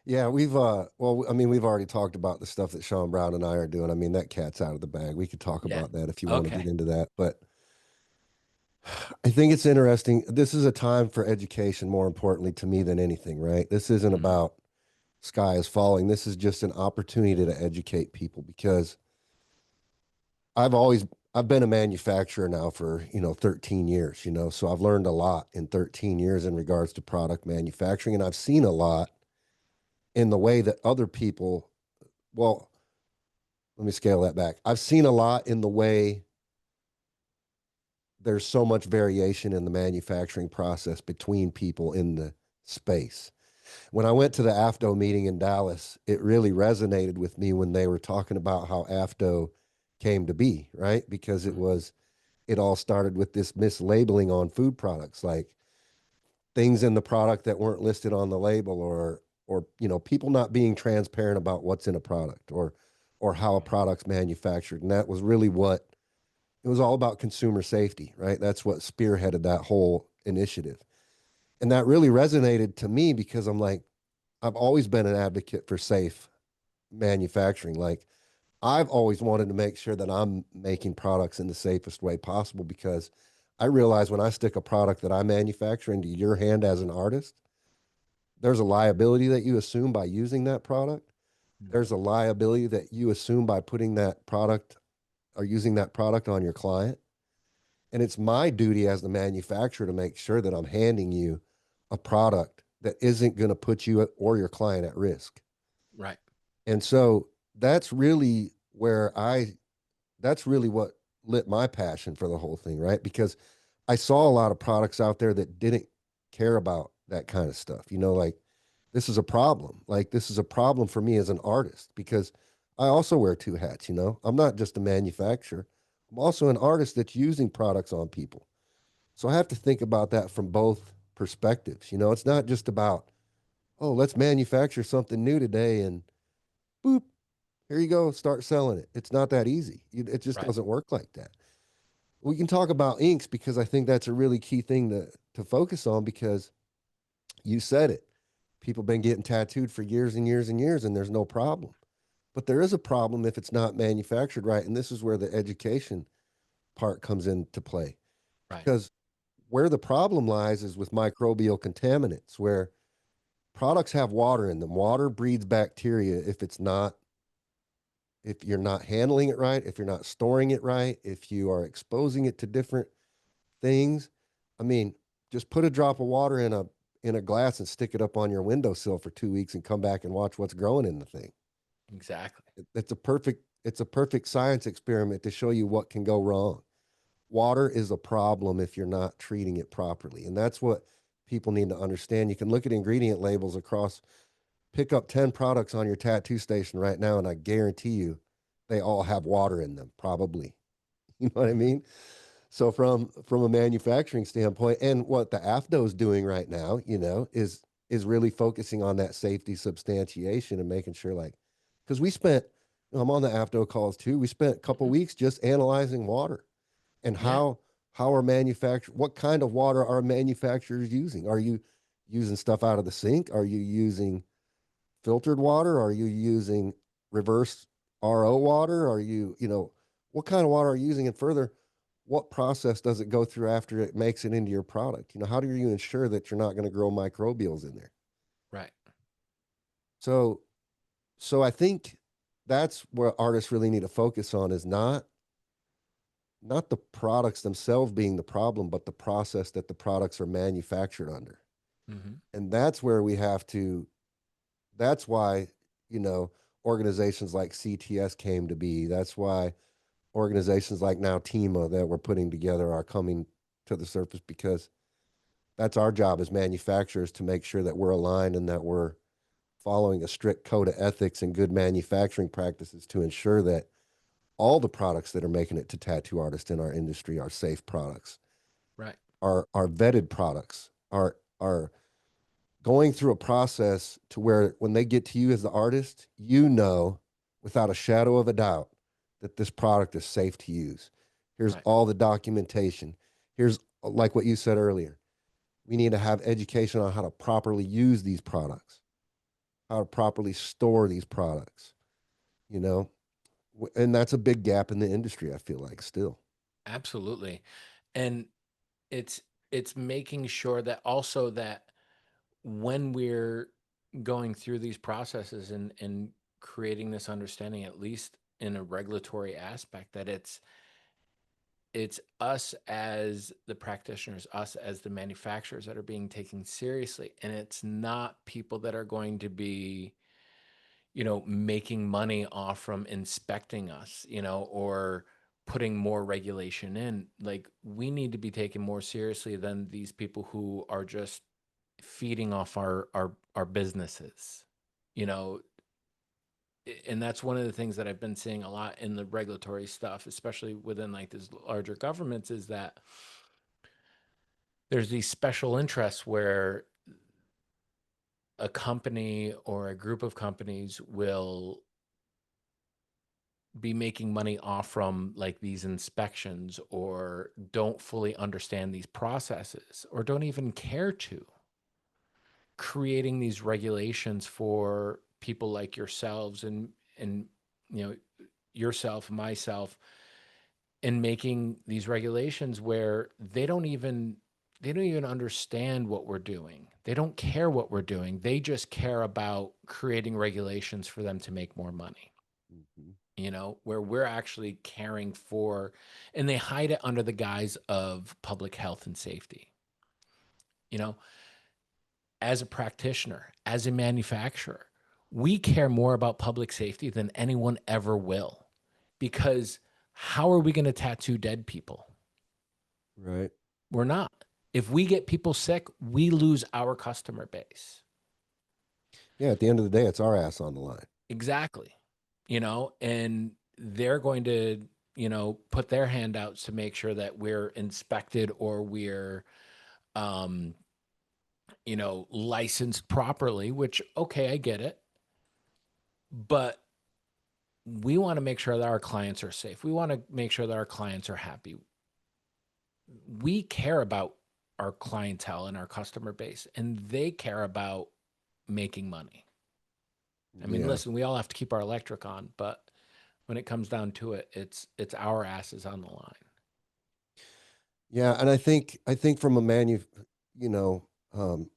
Yeah, well, I mean, we've already talked about the stuff that Sean Brown and I are doing. I mean, that cat's out of the bag. We could talk Yeah. about that if you want to Okay. get into that. But I think it's interesting. This is a time for education, more importantly to me than anything, right? This isn't Mhm. about sky is falling. This is just an opportunity to educate people because I've been a manufacturer now for, 13 years, so I've learned a lot in 13 years in regards to product manufacturing, and I've seen a lot in the way that other people, well, let me scale that back. I've seen a lot in the way there's so much variation in the manufacturing process between people in the space. When I went to the AFTO meeting in Dallas, it really resonated with me when they were talking about how AFTO came to be, right? Because it all started with this mislabeling on food products, like things in the product that weren't listed on the label, or people not being transparent about what's in a product, or how a product's manufactured. And that was really what it was all about: consumer safety, right? That's what spearheaded that whole initiative. And that really resonated to me because I'm like, I've always been an advocate for safe manufacturing. Like, I've always wanted to make sure that I'm making products in the safest way possible because I realize when I stick a product that I manufacture into your hand as an artist, there's a liability that you assume by using that product. There's a liability that you assume by putting that product or using that product on your client. And it's my duty as the manufacturer to make sure that I'm handing you a product that isn't going to put you or your client at risk. Right. And so that's really where that's really what lit my passion for the whole thing, right? Because I saw a lot of products out there that didn't care about that kind of stuff. Like, this is a problem. Like, this is a problem for me as an artist because I also wear two hats. I'm not just a manufacturer, I'm also an artist that's using products on people. So I have to think about that from both perspectives. It's not just about, oh, let's manufacture something new today and boop, here you go, start selling it. It's not that easy. It just Right. doesn't work like that. We can talk about inks because I think that's a really key thing to focus on because you said it. People been getting tattooed for years and years and years, and there's no problem. But there is a problem if it's not manufactured right. And this is where the education part comes into play. Right. Because where the problem lies is with microbial contaminants, where products have water in them. Water breeds bacteria if you're not handling it right, if you're not storing it right, if you are exposing it to different things. I mean, just put a drop of water in a glass and stick it up on your windowsill for 2 weeks and come back and watch what's growing in the thing. Exactly. It's a perfect science experiment to show you what can go wrong. Water is a problem if you're not treating it properly. And that's what people need to understand. You can look at ingredient labels across, pick up 10 products on your tattoo station right now, and I guarantee you they all have water in them, probably. You know what I mean? So from a manufacturing standpoint, and what the AFDO is doing right now, is really focusing on that safety substantiation and making sure, like, because I'm on the AFDO calls too. We spent a couple Mhm. weeks just analyzing water and Yeah. what kind of water are manufacturers using? Are you using stuff out of the sink? Are you using filtered water? Are you using reverse RO water? Are you, what kind of water are you using? And further, what process does it go through after it makes it into your product? How do you ensure that you're not going to grow microbials in there? Right. So, so I think that's where artists really need to focus on is not the products themselves being the problem, but the process that the products are manufactured under. Hmm. And that's where we have to, that's why, you know, organizations like CTS came to be. That's why organizations like now TEMA that we're putting together are coming to the surface, because that's our job as manufacturers to make sure that we're aligned and that we're following a strict code of ethics and good manufacturing practices to ensure that all the products that are making it to tattoo artists in our industry are safe products, Right. are vetted products, are going through a process to where when they get to you as the artist, without a shadow of a doubt that this product is safe to use. Here's Right. all the documentation. Here's, like what you said earlier, we need to have education on how to properly use these products, how to properly store these products, you know, and that's a big gap in the industry, I feel like, still. Absolutely. And it's it's making sure that also that when we're going through these processes and creating this understanding, at least in a regulatory aspect, that it's us as the practitioners, us as the manufacturers that are being taken seriously. And it's not people that are going to be, making money off from inspecting us, or putting more regulation in. Like, we need to be taken more seriously than these people who are just feeding off our businesses, you know. And that's one of the things that I've been seeing a lot in the regulatory stuff, especially within like these larger governments, is that there's these special interests where a company or a group of companies will be making money off from like these inspections, or don't fully understand these processes, or don't even care to, creating these regulations for people like yourselves and you know yourself, myself, and making these regulations where they don't even understand what we're doing. They don't care what we're doing. They just care about creating regulations for them to make more money, Mhm. where we're actually caring for, and they hide it under the guise of public health and safety. You know, as a practitioner, as a manufacturer, we care more about public safety than anyone ever will. Because how are we going to tattoo dead people? Right. We're not. If we get people sick, we lose our customer base. Yeah, at the end of the day, it's our ass on the line. Exactly. And they're going to, put their handouts to make sure that we're inspected, or we're, um, licensed properly, which, okay, I get it. But we want to make sure that our clients are safe. We want to make sure that our clients are happy. We care about our clientele and our customer base, and they care about making money. I mean, Yeah. listen, we all have to keep our electric on, but when it comes down to it, it's our asses on the line. Yeah, and I think from a you know, um,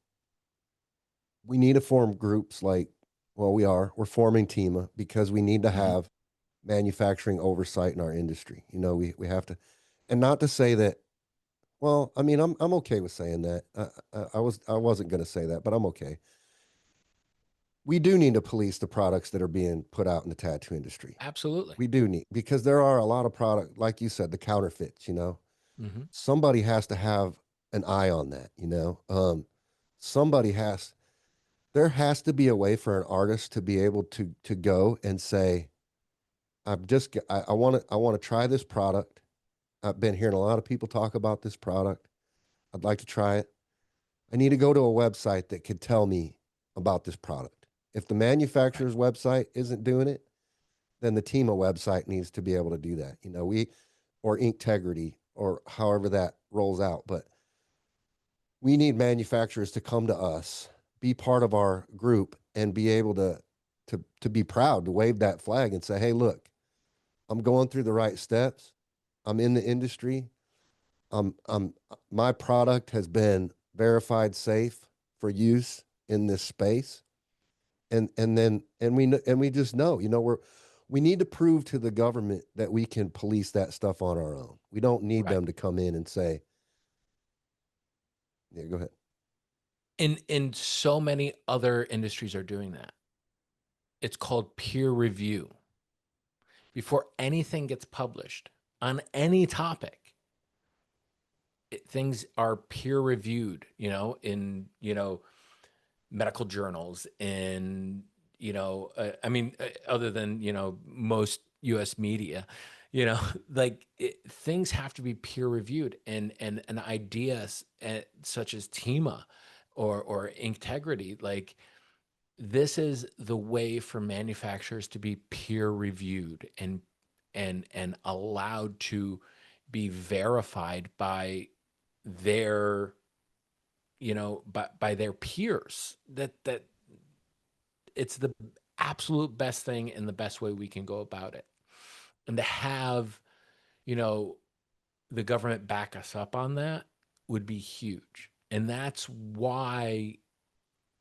we need to form groups like, well, we're forming TEMA because we need to Hmm. have manufacturing oversight in our industry. We have to, and not to say that. Well, I mean, I'm okay with saying that. I wasn't going to say that, but I'm okay. We do need to police the products that are being put out in the tattoo industry. Absolutely. We do need, because there are a lot of product, like you said, the counterfeits. Hmm. Somebody has to have an eye on that. Somebody has. There has to be a way for an artist to be able to go and say, I want to try this product. I've been hearing a lot of people talk about this product. I'd like to try it. I need to go to a website that could tell me about this product. If the Right. manufacturer's website isn't doing it, then the TEMA website needs to be able to do that. Or Inktegrity, or however that rolls out. But we need manufacturers to come to us, be part of our group, and be able to to be proud, to wave that flag and say, hey, look, I'm going through the right steps. I'm in the industry. I'm my product has been verified safe for use in this space. And we just know, we need to prove to the government that we can police that stuff on our own. We don't need Right. them to come in and say, yeah, go ahead. In so many other industries are doing that. It's called peer review. Before anything gets published on any topic, things are peer reviewed, in, medical journals, in, I mean, other than, most US media, like things have to be peer reviewed, and an idea such as TEMA or integrity, like this is the way for manufacturers to be peer reviewed and allowed to be verified by their by their peers, that it's the absolute best thing and the best way we can go about it, and to have you know the government back us up on that would be huge. And that's why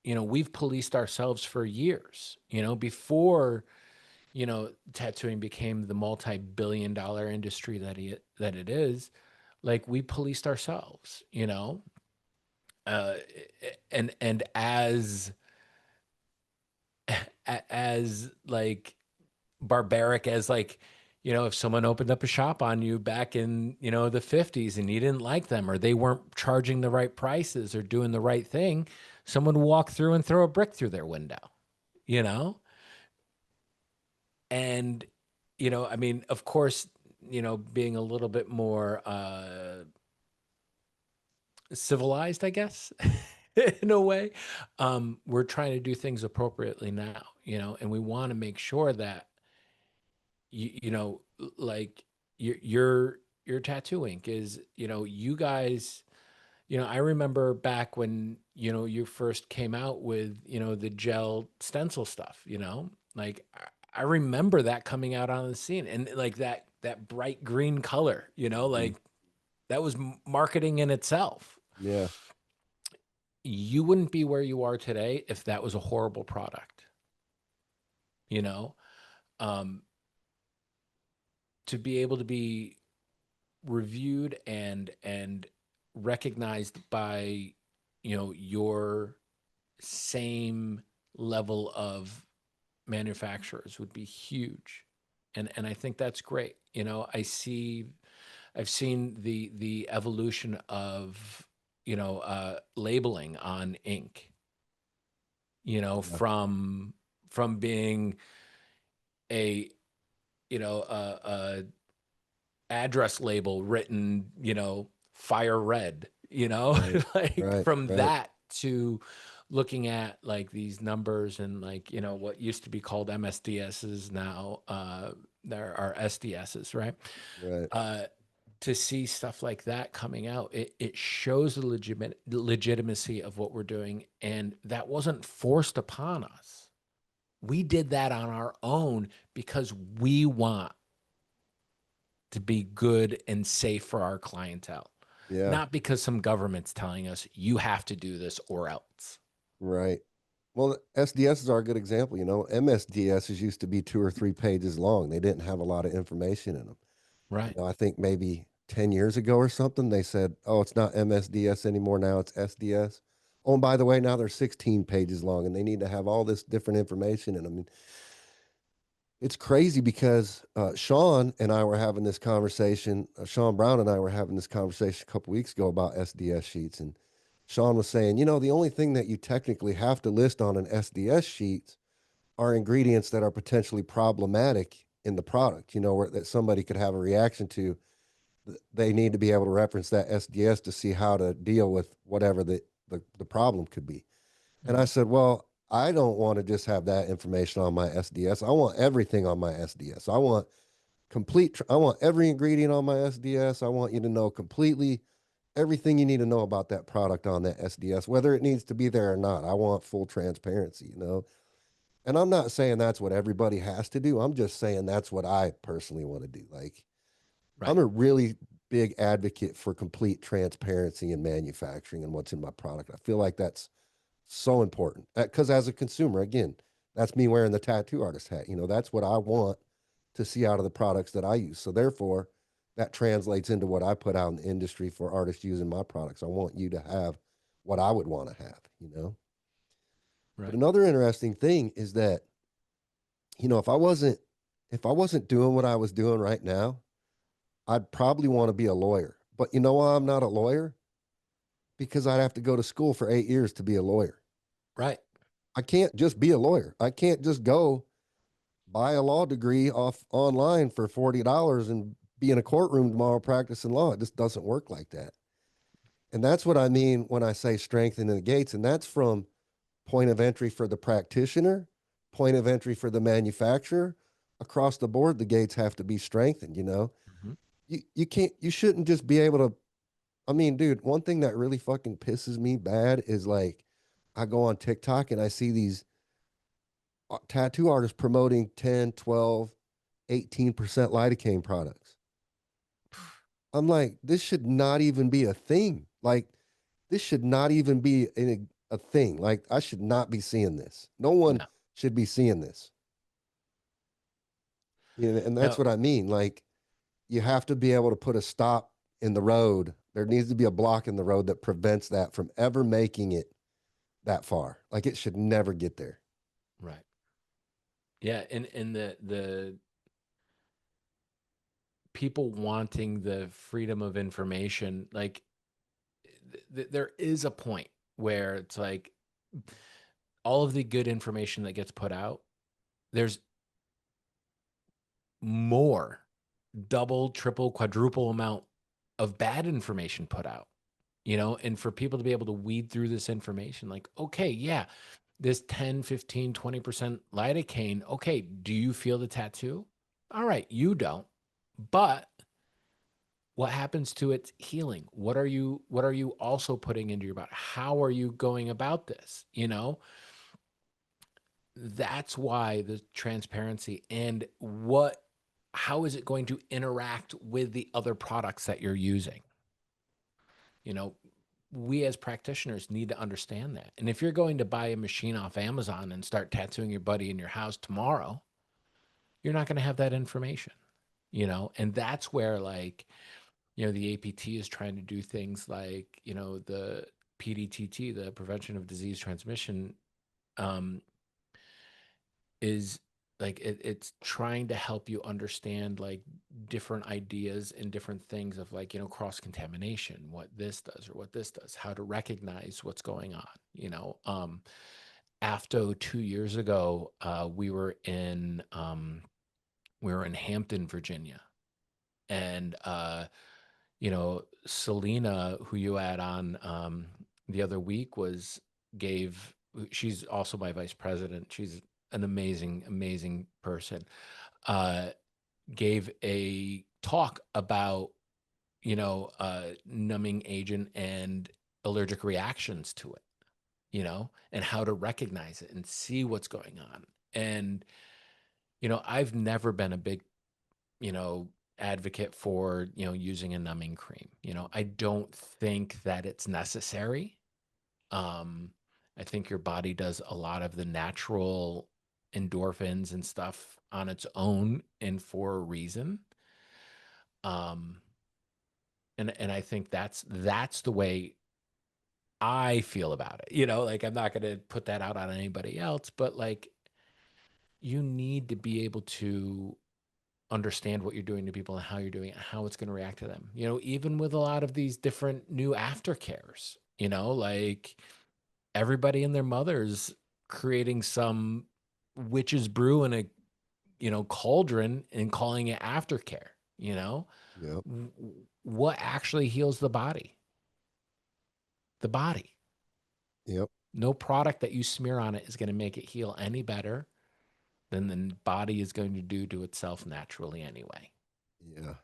we've policed ourselves for years, before tattooing became the multi-billion-dollar industry that it is. Like, we policed ourselves, uh, and as like barbaric as, like, if someone opened up a shop on you back in the 50s and you didn't like them, or they weren't charging the right prices or doing the right thing, someone would walk through and throw a brick through their window, you know and I mean, of course, being a little bit more civilized, I guess, in a way. We're trying to do things appropriately now, and we want to make sure that like your tattoo ink is, you guys, I remember back when you first came out with the gel stencil stuff, like I remember that coming out on the scene, and like that bright green color, Mhm. like that was marketing in itself. Yeah. You wouldn't be where you are today if that was a horrible product, you know um to be able to be reviewed and recognized by your same level of manufacturers would be huge. And I think that's great. I've seen the evolution of labeling on ink, Yeah. from being a a address label written, fire red, Right. like Right. from Right. that to looking at like these numbers, and like, what used to be called MSDSs, now there are SDSs, right? Right. Uh, to see stuff like that coming out, it shows the legitimacy of what we're doing. And that wasn't forced upon us. We did that on our own because we want to be good and safe for our clientele, Yeah. not because some government's telling us you have to do this or else. Right. Well, SDSs are a good example. MSDSs used to be 2 or 3 pages long. They didn't have a lot of information in them. Right. I think maybe 10 years ago or something, they said, oh, it's not MSDS anymore. Now it's SDS. Oh, and by the way, now they're 16 pages long and they need to have all this different information in them. And it's crazy because Sean and I were having this conversation. Sean Brown and I were having this conversation a couple weeks ago about SDS sheets. And Sean was saying, the only thing that you technically have to list on an SDS sheet are ingredients that are potentially problematic in the product, that somebody could have a reaction to. They need to be able to reference that SDS to see how to deal with whatever the problem could be. And I Mhm. said, well, I don't want to just have that information on my SDS. I want everything on my SDS. I want I want every ingredient on my SDS. I want you to know completely everything you need to know about that product on that SDS, whether it needs to be there or not. I want full transparency. And I'm not saying that's what everybody has to do. I'm just saying that's what I personally want to do. Like, I'm Right. a really big advocate for complete transparency in manufacturing and what's in my product. I feel like that's so important because as a consumer, again, that's me wearing the tattoo artist hat. You know, that's what I want to see out of the products that I use. So therefore, that translates into what I put out in the industry for artists using my products. I want you to have what I would want to have, you know. But Right. another interesting thing is that, you know, if I wasn't doing what I was doing right now, I'd probably want to be a lawyer. But you know why I'm not a lawyer? Because I'd have to go to school for 8 years to be a lawyer. Right. I can't just be a lawyer. I can't just go buy a law degree off online for $40 and be in a courtroom tomorrow practicing law. It just doesn't work like that. And that's what I mean when I say strengthening the gates. And that's from point of entry for the practitioner, point of entry for the manufacturer. Across the board, the gates have to be strengthened, you know. Mhm. You can't you shouldn't just be able to. I mean, dude, one thing that really fucking pisses me bad is like I go on TikTok and I see these tattoo artists promoting 10, 12, 18% lidocaine products. I'm like, this should not even be a thing. Like, this should not even be a thing. Like, I should not be seeing this. No one No. should be seeing this. You know, and that's No. what I mean. Like, you have to be able to put a stop in the road. There needs to be a block in the road that prevents that from ever making it that far. Like, it should never get there. Right. Yeah. And the people wanting the freedom of information, like there is a point where it's like all of the good information that gets put out, there's more, double, triple, quadruple amount of bad information put out, you know, and for people to be able to weed through this information, like, okay, yeah, this 10, 15, 20% lidocaine, okay, do you feel the tattoo? All right, you don't. But what happens to its healing? What are you also putting into your body? How are you going about this? You know, that's why the transparency and how is it going to interact with the other products that you're using? You know, we as practitioners need to understand that. And if you're going to buy a machine off Amazon and start tattooing your buddy in your house tomorrow, you're not going to have that information, you know? And that's where, like, you know, the APT is trying to do things like, you know, the PDTT, the prevention of disease transmission, um, is like it's trying to help you understand like different ideas and different things of like, you know, cross contamination, what this does or what this does, how to recognize what's going on, you know. After 2 years ago, we were in Hampton, Virginia, and you know, Selena, who you had on the other week, she's also my vice president. She's an amazing, amazing person. Uh, Gave a talk about, you know, numbing agent and allergic reactions to it, you know, and how to recognize it and see what's going on. And, you know, I've never been a big, you know, advocate for, you know, using a numbing cream. You know, I don't think that it's necessary. Um, I think your body does a lot of the natural endorphins and stuff on its own and for a reason. Um, and I think that's the way I feel about it. You know, like I'm not going to put that out on anybody else, but like you need to be able to understand what you're doing to people and how you're doing it, and how it's going to react to them. You know, even with a lot of these different new aftercares, you know, like everybody and their mothers creating some witch's brew in a, you know, cauldron and calling it aftercare, you know. Yep. What actually heals the body? The body. Yep. No product that you smear on it is going to make it heal any better than the body is going to do to itself naturally anyway. Yeah.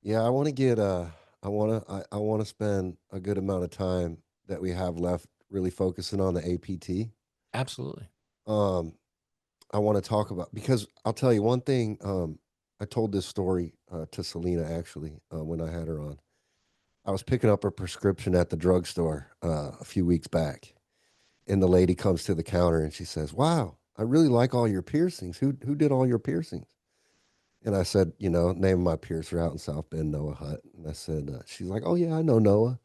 Yeah, I want to get I want to spend a good amount of time that we have left really focusing on the APT. Absolutely. um, I want to talk about, because I'll tell you one thing. I told this story to Selena actually when I had her on. I was picking up a prescription at the drugstore a few weeks back, and the lady comes to the counter and she says, "Wow, I really like all your piercings. Who did all your piercings?" And I said, name my piercer out in South Bend, Noah Hutt. And I said, she's like, "Oh yeah, I know Noah."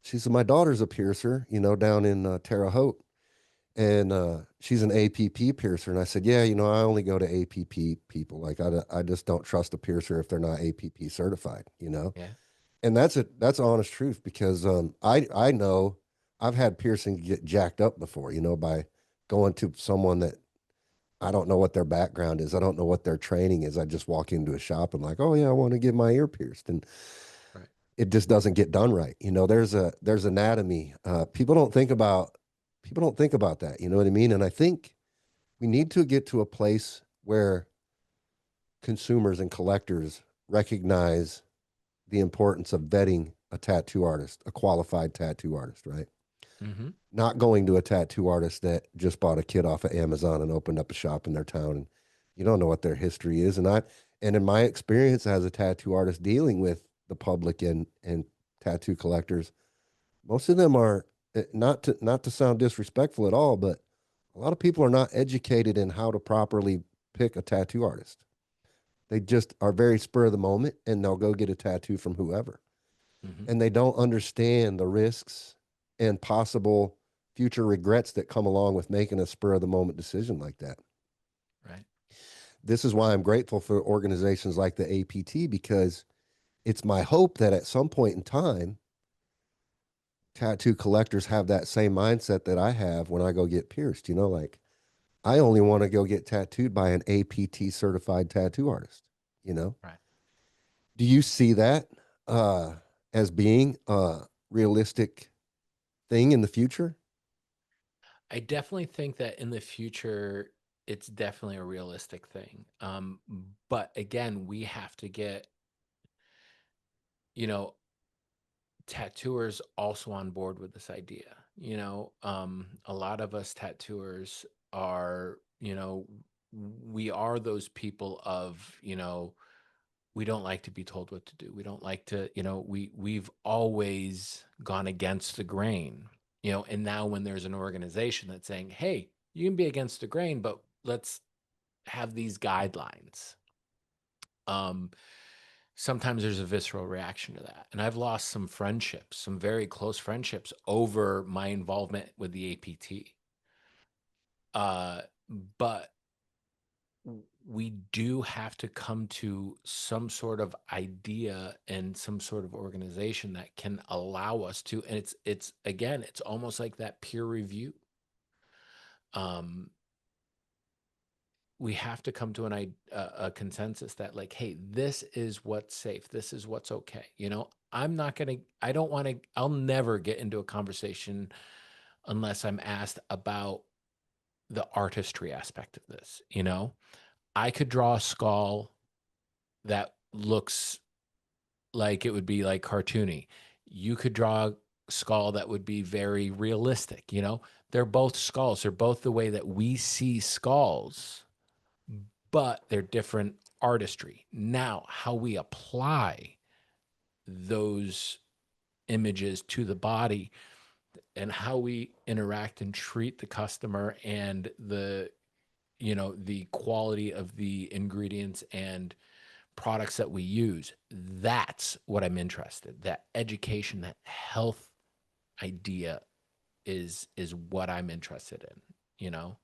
She said, "My daughter's a piercer, down in Terre Haute, and she's an APP piercer." And I said, "Yeah, I only go to APP people. Like I just don't trust a piercer if they're not APP certified. Yeah. And that's honest truth, because I know I've had piercing get jacked up before, by going to someone that I don't know what their background is. I don't know what their training is. I just walk into a shop and like, "Oh yeah, I want to get my ear pierced." And Right. it just doesn't get done right. There's anatomy. People don't think about that. You know what I mean? And I think we need to get to a place where consumers and collectors recognize the importance of vetting a tattoo artist, a qualified tattoo artist, right? Mm-hmm. Not going to a tattoo artist that just bought a kit off of Amazon and opened up a shop in their town, and you don't know what their history is. And in my experience as a tattoo artist dealing with the public and tattoo collectors, most of them are, not to sound disrespectful at all, but a lot of people are not educated in how to properly pick a tattoo artist. They just are very spur of the moment, and they'll go get a tattoo from whoever, Mm-hmm. and they don't understand the risks and possible future regrets that come along with making a spur of the moment decision like that. Right. This is why I'm grateful for organizations like the APT, because it's my hope that at some point in time, tattoo collectors have that same mindset that I have when I go get pierced. Like, I only want to go get tattooed by an APT certified tattoo artist. You know, Right. do you see that uh, as being a realistic thing in the future? I definitely think that in the future, it's definitely a realistic thing. But again, we have to get, you know, tattooers also on board with this idea. A lot of us tattooers are, we are those people of, we don't like to be told what to do. We don't like to, we've always gone against the grain, and now when there's an organization that's saying, "Hey, you can be against the grain, but let's have these guidelines." Um, Sometimes there's a visceral reaction to that. And I've lost some friendships, some very close friendships over my involvement with the APT. But we do have to come to some sort of idea and some sort of organization that can allow us to, and it's again, it's almost like that peer review. Um, we have to come to a consensus that, like, hey, this is what's safe, this is what's okay. I don't want to, I'll never get into a conversation unless I'm asked about the artistry aspect of this. I could draw a skull that looks like it would be like cartoony. You could draw a skull that would be very realistic. They're both skulls, they're both the way that we see skulls, but they're different artistry. Now, how we apply those images to the body and how we interact and treat the customer and the quality of the ingredients and products that we use, that's what I'm interested. That education, that health idea is what I'm interested in, you know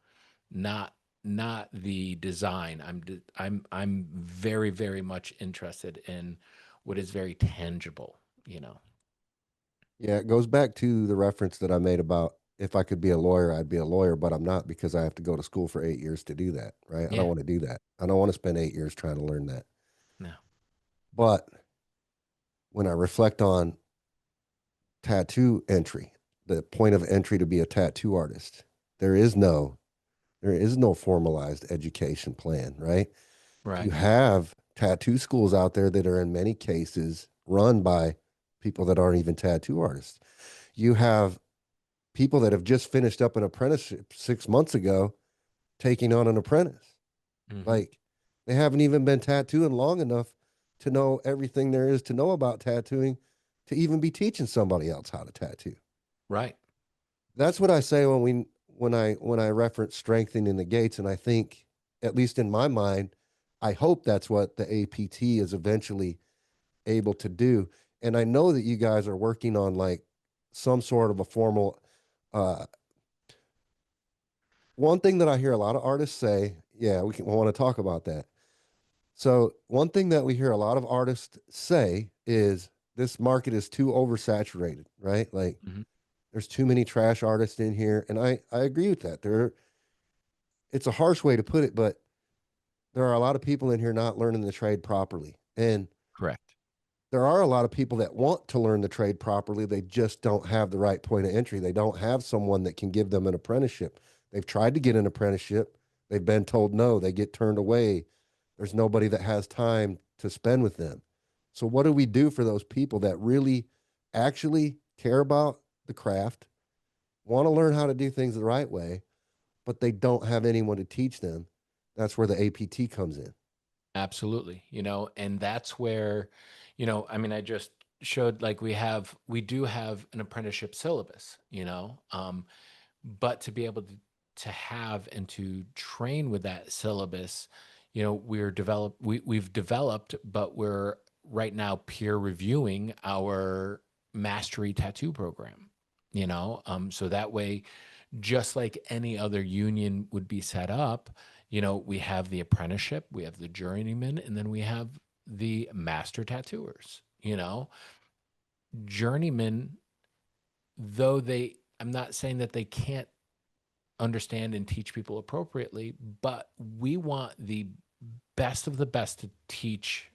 not not the design. I'm very, very much interested in what is very tangible. Yeah, it goes back to the reference that I made about, if I could be a lawyer, I'd be a lawyer, but I'm not, because I have to go to school for 8 years to do that, right? I don't Yeah. want to do that. I don't want to spend 8 years trying to learn that. No. But when I reflect on tattoo entry, the point of entry to be a tattoo artist, there is no there is no formalized education plan, right? You Right. have tattoo schools out there that are in many cases run by people that aren't even tattoo artists. You have people that have just finished up an apprenticeship 6 months ago taking on an apprentice. Hmm. Like they haven't even been tattooing long enough to know everything there is to know about tattooing to even be teaching somebody else how to tattoo. Right. That's what I say when I reference strengthening the gates, and I think, at least in my mind, I hope that's what the APT is eventually able to do. And I know that you guys are working on like some sort of a formal. uh One thing that I hear a lot of artists say, yeah, we want to talk about that. So one thing that we hear a lot of artists say is this market is too oversaturated, right? Like Hmm. there's too many trash artists in here, and I agree with that. It's a harsh way to put it, but there are a lot of people in here not learning the trade properly. And Correct. there are a lot of people that want to learn the trade properly. They just don't have the right point of entry. They don't have someone that can give them an apprenticeship. They've tried to get an apprenticeship. They've been told no. They get turned away. There's nobody that has time to spend with them. So, what do we do for those people that really actually care about the craft, want to learn how to do things the right way, but they don't have anyone to teach them? That's where the APT comes in. Absolutely. And that's where, I mean, I just showed like we do have an apprenticeship syllabus, but to be able to have and to train with that syllabus, we've developed, but we're right now peer reviewing our mastery tattoo program, so that way, just like any other union would be set up, we have the apprenticeship, we have the journeyman, and then we have the master tattooers, journeymen, though I'm not saying that they can't understand and teach people appropriately, but we want the best of the best to teach,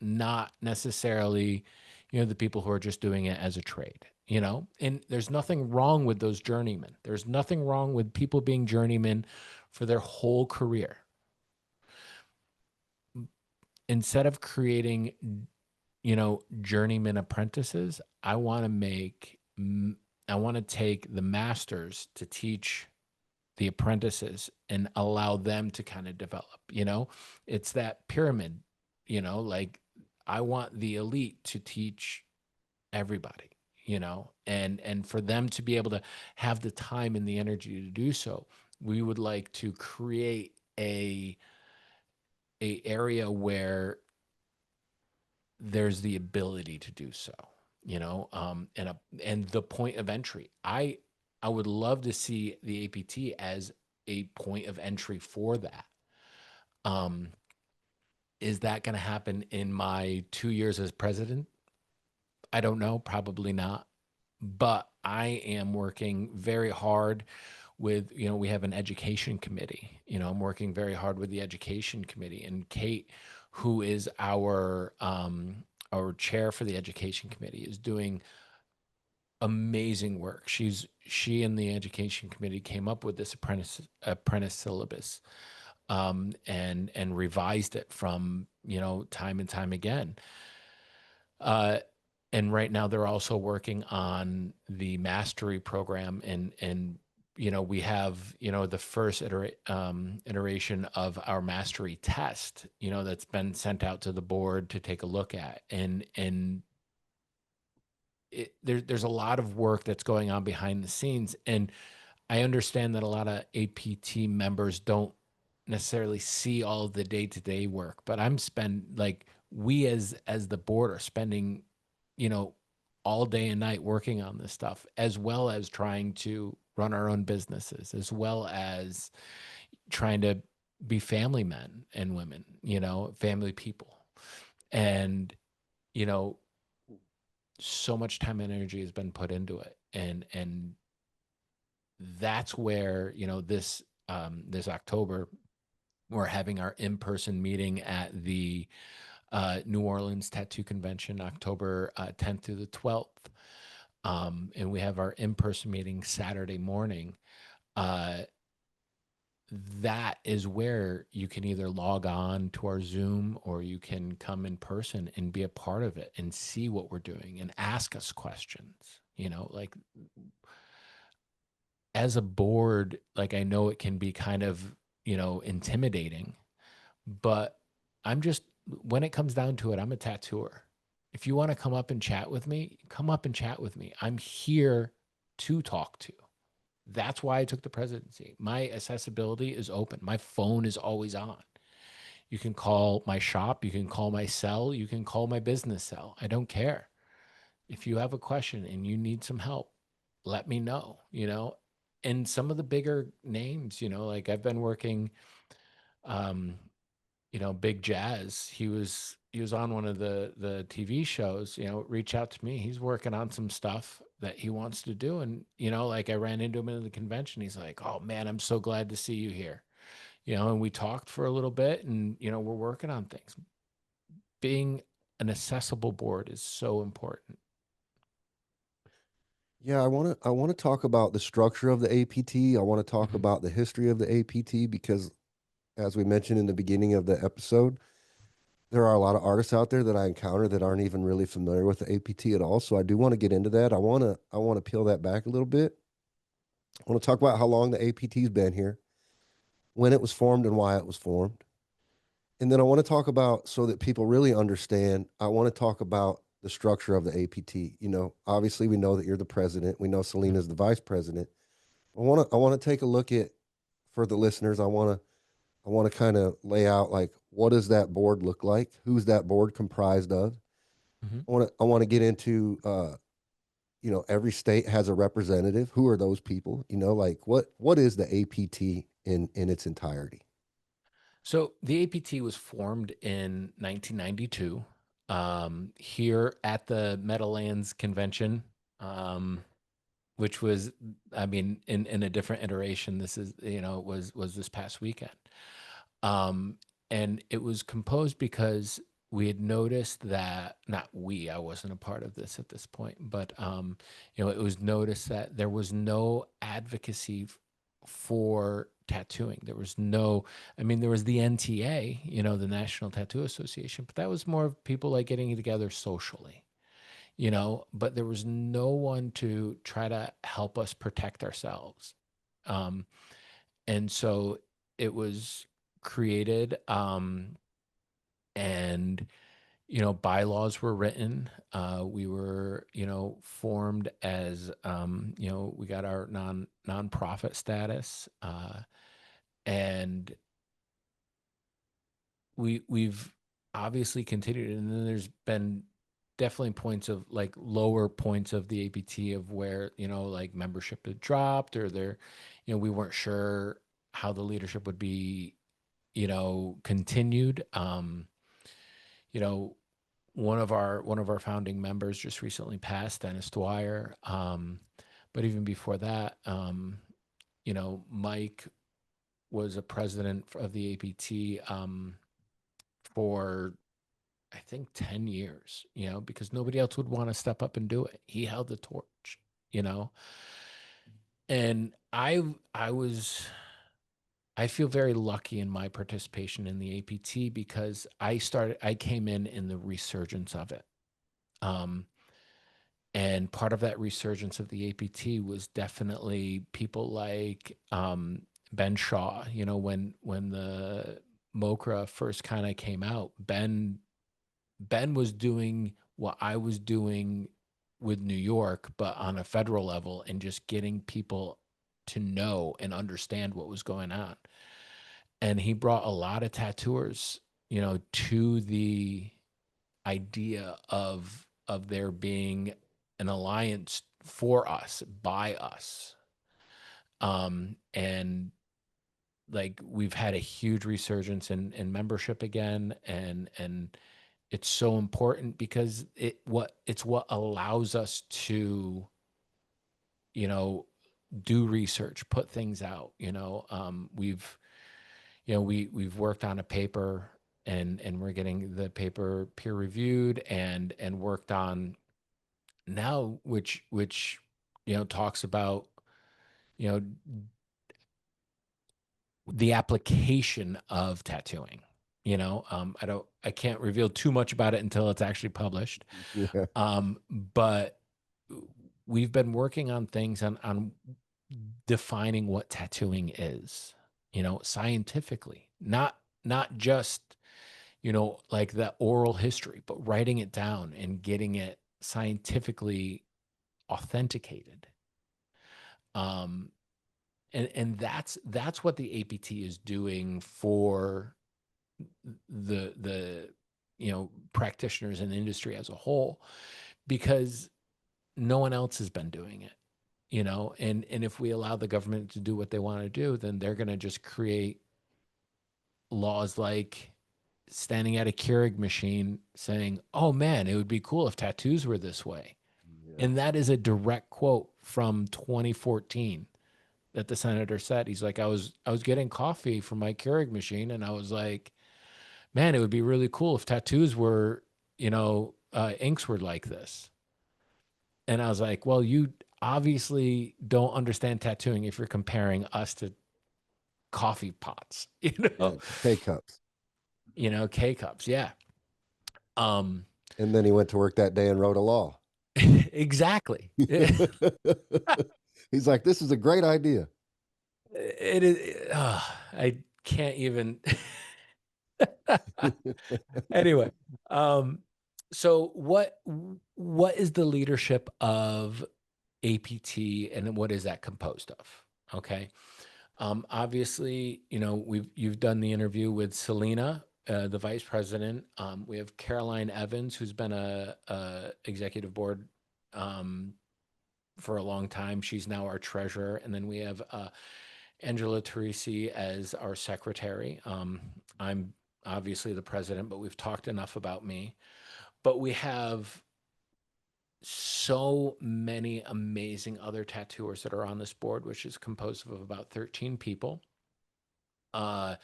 not necessarily, the people who are just doing it as a trade, and there's nothing wrong with those journeymen. There's nothing wrong with people being journeymen for their whole career. Instead of creating, journeyman apprentices, I want to take the masters to teach the apprentices and allow them to kind of develop, it's that pyramid, like I want the elite to teach everybody, and for them to be able to have the time and the energy to do so. We would like to create a area where there's the ability to do so, and the point of entry. I would love to see the APT as a point of entry for that. Um, is that going to happen in my 2 years as president? I don't know, probably not. But I am working very hard with, we have an education committee. I'm working very hard with the education committee, and Kate, who is our chair for the education committee, is doing amazing work. She and the education committee came up with this apprentice syllabus, and revised it from, time and time again. Uh, and right now they're also working on the mastery program, and we have, the first iteration of our mastery test, that's been sent out to the board to take a look at, and there's a lot of work that's going on behind the scenes. And I understand that a lot of APT members don't necessarily see all of the day-to-day work, but we as the board are spending, you know, all day and night working on this stuff, as well as trying to run our own businesses, as well as trying to be family men and women, family people. And, you know, so much time and energy has been put into it. And that's where, this October, we're having our in-person meeting at the New Orleans Tattoo Convention, October 10th through the 12th. And we have our in-person meeting Saturday morning. Uh, that is where you can either log on to our Zoom, or you can come in person and be a part of it and see what we're doing and ask us questions. Like as a board, like I know it can be kind of, intimidating, but when it comes down to it, I'm a tattooer. If you want to come up and chat with me, come up and chat with me. I'm here to talk to. That's why I took the presidency. My accessibility is open. My phone is always on. You can call my shop, you can call my cell, you can call my business cell. I don't care. If you have a question and you need some help, let me know. And some of the bigger names, like I've been working, um, Big Jazz, he was on one of the TV shows, reach out to me. He's working on some stuff that he wants to do. And, like I ran into him in the convention. He's like, "Oh man, I'm so glad to see you here." And we talked for a little bit and, we're working on things. Being an accessible board is so important. Yeah, I want to talk about the structure of the APT. I want to talk Mhm. about the history of the APT because as we mentioned in the beginning of the episode, there are a lot of artists out there that I encounter that aren't even really familiar with the APT at all. So I do want to get into that. I want to peel that back a little bit. I want to talk about how long the APT's been here, when it was formed and why it was formed. And then I want to talk about, so that people really understand, I want to talk about the structure of the APT. Obviously we know that you're the president. We know Mhm. Selena's the vice president. I want to take a look at, for the listeners, I want to kind of lay out, like, what does that board look like? Who's that board comprised of? Mhm. I want to get into every state has a representative. Who are those people? Like, what is the APT in its entirety? So the APT was formed in 1992 here at the Meadowlands Convention, um, which was, I mean, in a different iteration. This is, was this past weekend. Um, and it was composed because we had noticed that, not we, I wasn't a part of this at this point, but it was noticed that there was no advocacy for tattooing. There was no, I mean, there was the NTA, the National Tattoo Association, but that was more of people like getting together socially, but there was no one to try to help us protect ourselves. Um, and so it was created, and bylaws were written. We were formed as, we got our nonprofit status, and we've obviously continued, and then there's been definitely points of, like, lower points of the APT of where like membership had dropped, or there we weren't sure how the leadership would be continued. You know, one of our founding members just recently passed, Dennis Dwyer. But even before that, Mike was a president of the APT for, I think, 10 years, because nobody else would want to step up and do it. He held the torch, you know. And I feel very lucky in my participation in the APT because I came in the resurgence of it. Um, and part of that resurgence of the APT was definitely people like Ben Shaw. When the MOCRA first kind of came out, Ben was doing what I was doing with New York, but on a federal level, and just getting people to know and understand what was going on. And he brought a lot of tattooers, to the idea of there being an alliance for us, by us. And like, we've had a huge resurgence in membership again, and it's so important because it's what allows us to, you know, do research, put things out. We've worked on a paper, and we're getting the paper peer reviewed and worked on now, which talks about you know the application of tattooing. I can't reveal too much about it until it's actually published. Yeah. But we've been working on things on defining what tattooing is, scientifically, not just, like the oral history, but writing it down and getting it scientifically authenticated. Um, and that's what the APT is doing for the practitioners in the industry as a whole, because no one else has been doing it, and if we allow the government to do what they want to do, then they're going to just create laws like standing at a Keurig machine saying, "Oh man, it would be cool if tattoos were this way." Yeah. And that is a direct quote from 2014 that the senator said. He's like, I was getting coffee from my Keurig machine, and I was like, man, it would be really cool if tattoos were, inks were like this. And I was like, well, you obviously don't understand tattooing if you're comparing us to coffee pots, Yeah. K cups. K cups. Yeah. Um, And then he went to work that day and wrote a law. exactly. He's like, this is a great idea. It is. I can't even. Anyway, um, so what is the leadership of APT, and what is that composed of? Okay. Obviously, you've done the interview with Selena, the vice president. We have Caroline Evans, who's been a executive board for a long time. She's now our treasurer, and then we have Angela Teresi as our secretary. I'm obviously the president, but we've talked enough about me. But we have so many amazing other tattooers that are on this board, which is composed of about 13 people, uh,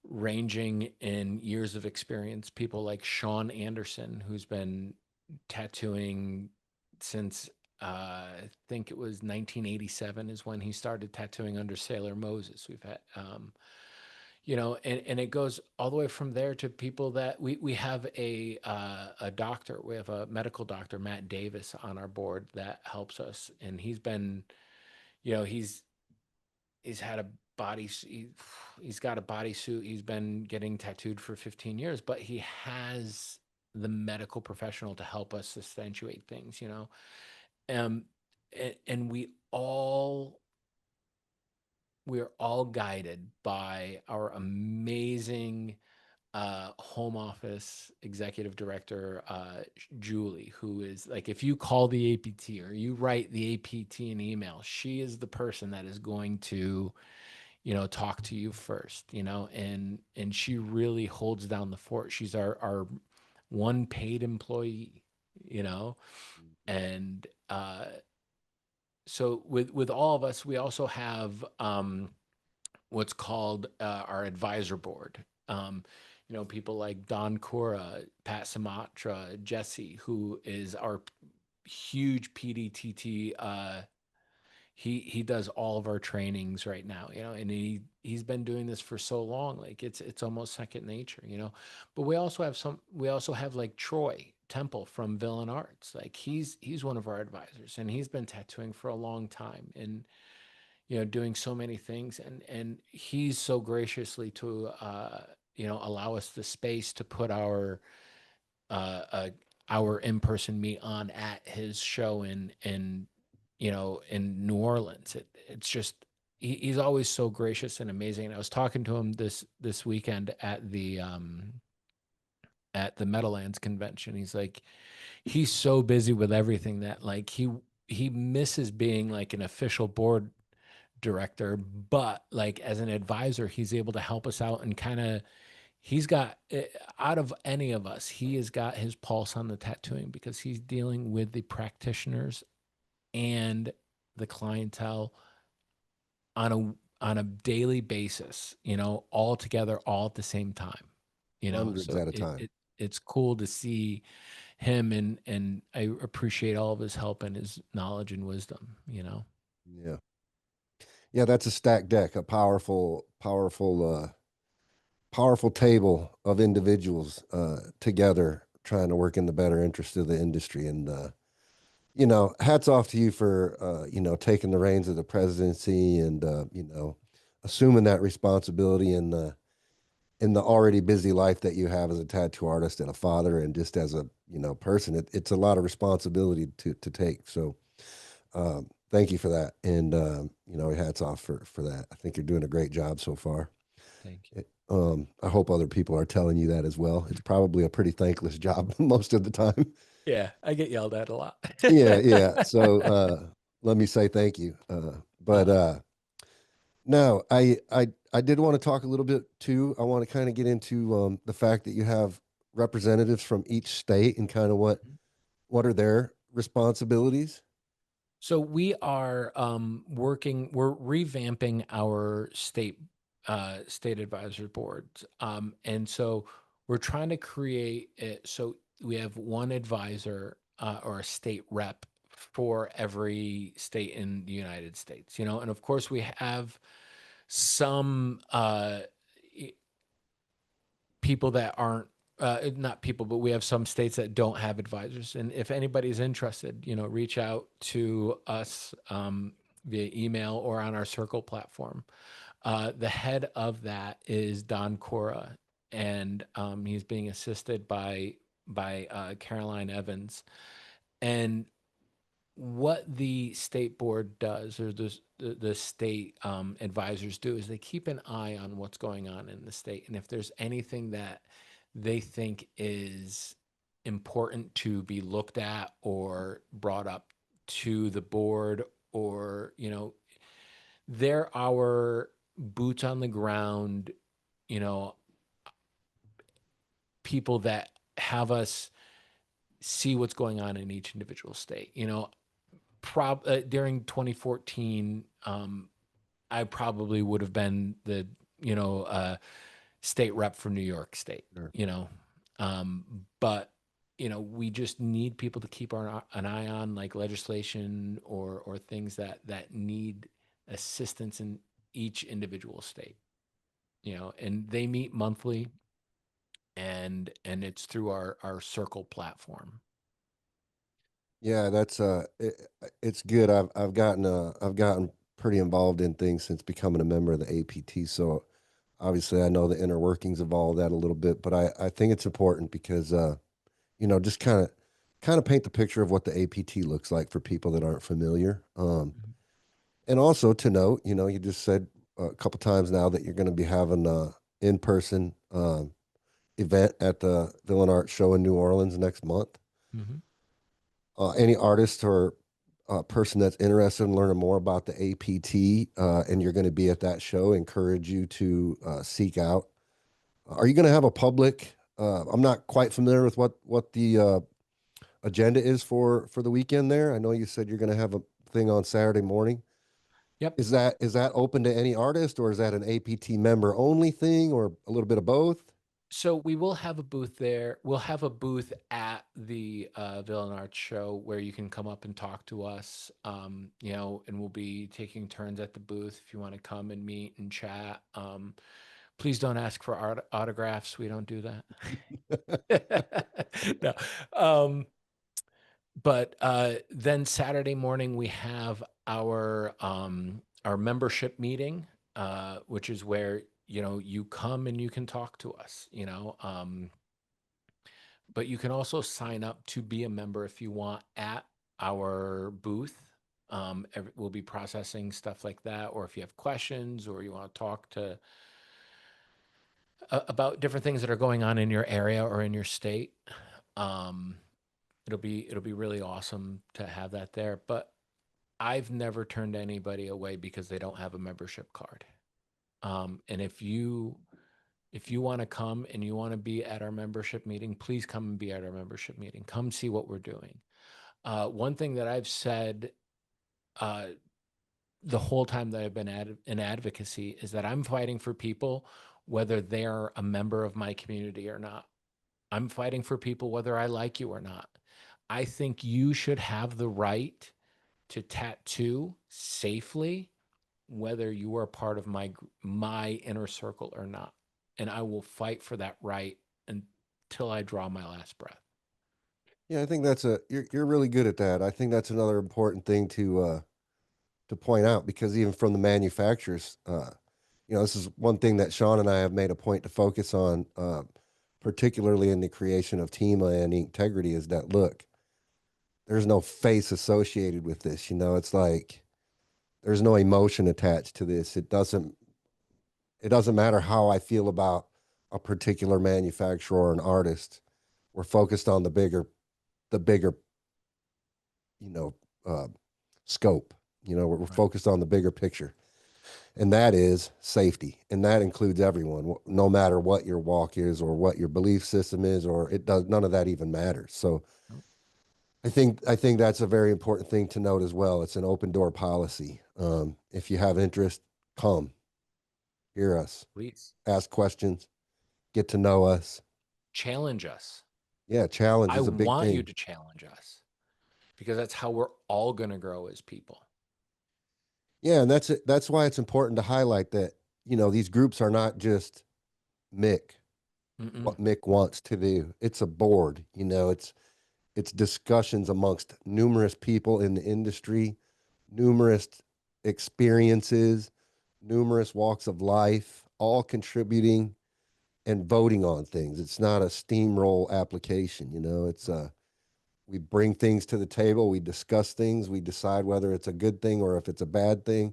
ranging in years of experience. People like Sean Anderson, who's been tattooing since I think it was 1987 is when he started tattooing under Sailor Moses. We've had, and it goes all the way from there to people that we have a doctor. We have a medical doctor, Matt Davis, on our board that helps us, and he's been, he's had a body, he's got a bodysuit. He's been getting tattooed for 15 years, but he has the medical professional to help us substantiate things, um, and we're all guided by our amazing home office executive director, Julie, who is like, if you call the APT or you write the APT an email, she is the person that is going to, talk to you first, and she really holds down the fort. She's our one paid employee, and so with all of us, we also have what's called our advisor board. People like Don Cora, Pat Sumatra, Jesse, who is our huge PDTT. He does all of our trainings right now, and he's been doing this for so long, like it's almost second nature, But we also have like Troy Temple from Villain Arts. Like he's one of our advisors, and he's been tattooing for a long time, and doing so many things, and he's so graciously to allow us the space to put uh, uh our in-person meet on at his show in New Orleans. It's just he's always so gracious and amazing. And I was talking to him this weekend at the Meadowlands convention. He's like, he's so busy with everything that like he misses being like an official board director, but like as an advisor, he's able to help us out, and kind of he's got out of any of us, he has got his pulse on the tattooing because he's dealing with the practitioners and the clientele on a daily basis, all together, all at the same time, Hundreds so at a time. it's cool to see him, and I appreciate all of his help and his knowledge and wisdom. Yeah. Yeah, that's a stacked deck, a powerful table of individuals together trying to work in the better interest of the industry. And hats off to you for, taking the reins of the presidency and, assuming that responsibility in the already busy life that you have as a tattoo artist and a father and just as a, person. It's a lot of responsibility to take. So, thank you for that. And, hats off for that. I think you're doing a great job so far. Thank you. I hope other people are telling you that as well. It's probably a pretty thankless job most of the time. Yeah, I get yelled at a lot. Yeah, yeah. So let me say thank you. But uh, no, I did want to talk a little bit too. I want to kind of get into the fact that you have representatives from each state and kind of what are their responsibilities. so we are we're revamping our state advisory boards. And so we're trying to create it so we have one advisor or a state rep for every state in the United States, and of course we have some people that aren't not people, but we have some states that don't have advisors. And if anybody's interested, reach out to us via email or on our Circle platform. The head of that is Don Cora, and he's being assisted by Caroline Evans. And what the state board does, or the state advisors do, is they keep an eye on what's going on in the state, and if there's anything that they think is important to be looked at or brought up to the board, or they're our boots on the ground, you know people that have us see what's going on in each individual state. During 2014, I probably would have been the state rep for New York State. Sure. But we just need people to keep an eye on, like legislation or things that need assistance in each individual state. And they meet monthly, and it's through our Circle platform. Yeah, it's good. I've gotten pretty involved in things since becoming a member of the APT. So obviously I know the inner workings of all of that a little bit, but I think it's important because just kind of paint the picture of what the APT looks like for people that aren't familiar. Mhm. And also to note, you just said a couple times now that you're going to be having a in-person event at the Villain Art Show in New Orleans next month. Mhm. Any artist or person that's interested in learning more about the APT and you're going to be at that show, encourage you to seek out. Are you going to have a public? I'm not quite familiar with what the agenda is for the weekend there. I know you said you're going to have a thing on Saturday morning. Yep. Is that open to any artist, or is that an APT member only thing, or a little bit of both? So we will have a booth there. We'll have a booth at the Villain Arts Show where you can come up and talk to us. And we'll be taking turns at the booth if you want to come and meet and chat. Please don't ask for autographs. We don't do that. No. But then Saturday morning we have our membership meeting, which is where you come and you can talk to us. But you can also sign up to be a member if you want at our booth. We'll be processing stuff like that, or if you have questions or you want to talk to about different things that are going on in your area or in your state. Um, it'll be really awesome to have that there. But I've never turned anybody away because they don't have a membership card. And if you want to come and you want to be at our membership meeting, please come and be at our membership meeting. Come see what we're doing. One thing that I've said uh, the whole time that I've been in advocacy is that I'm fighting for people whether they're a member of my community or not. I'm fighting for people whether I like you or not. I think you should have the right to tattoo safely whether you are part of my inner circle or not. And I will fight for that right until I draw my last breath. Yeah, I think you're really good at that. I think that's another important thing to point out because even from the manufacturers, this is one thing that Sean and I have made a point to focus on, particularly in the creation of TEMA and integrity, is that look, there's no face associated with this. It's like there's no emotion attached to this. It doesn't matter how I feel about a particular manufacturer or an artist. We're focused on the bigger, you know, uh, scope. We're Right. focused on the bigger picture, and that is safety, and that includes everyone, no matter what your walk is or what your belief system is, or it does. None of that even matters. So, Nope. I think that's a very important thing to note as well. It's an open door policy. If you have interest, come hear us, Please ask questions, get to know us. challenge us. Yeah, challenge I is a big want you thing. to challenge us because that's how we're all going to grow as people. Yeah, and that's it. That's why it's important to highlight that these groups are not just Mick, Mm-mm. what Mick wants to do. It's a board. It's discussions amongst numerous people in the industry, numerous experiences, numerous walks of life, all contributing and voting on things. It's not a steamroll application. It's we bring things to the table, we discuss things, we decide whether it's a good thing or if it's a bad thing,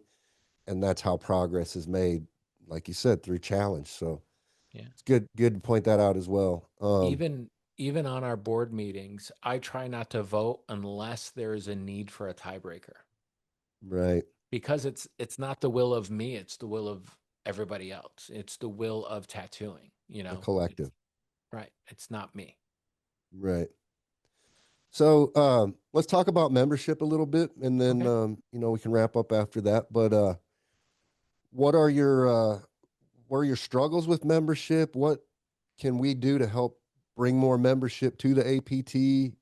and that's how progress is made, like you said, through challenge. So Yeah. it's good to point that out as well. Even on our board meetings, I try not to vote unless there is a need for a tiebreaker Right. because it's not the will of me, it's the will of everybody else. It's the will of tattooing, A It's collective. right. It's not me. Right. So let's talk about membership a little bit, and then Okay. we can wrap up after that. But what are your what are your struggles with membership? What can we do to help bring more membership to the APT?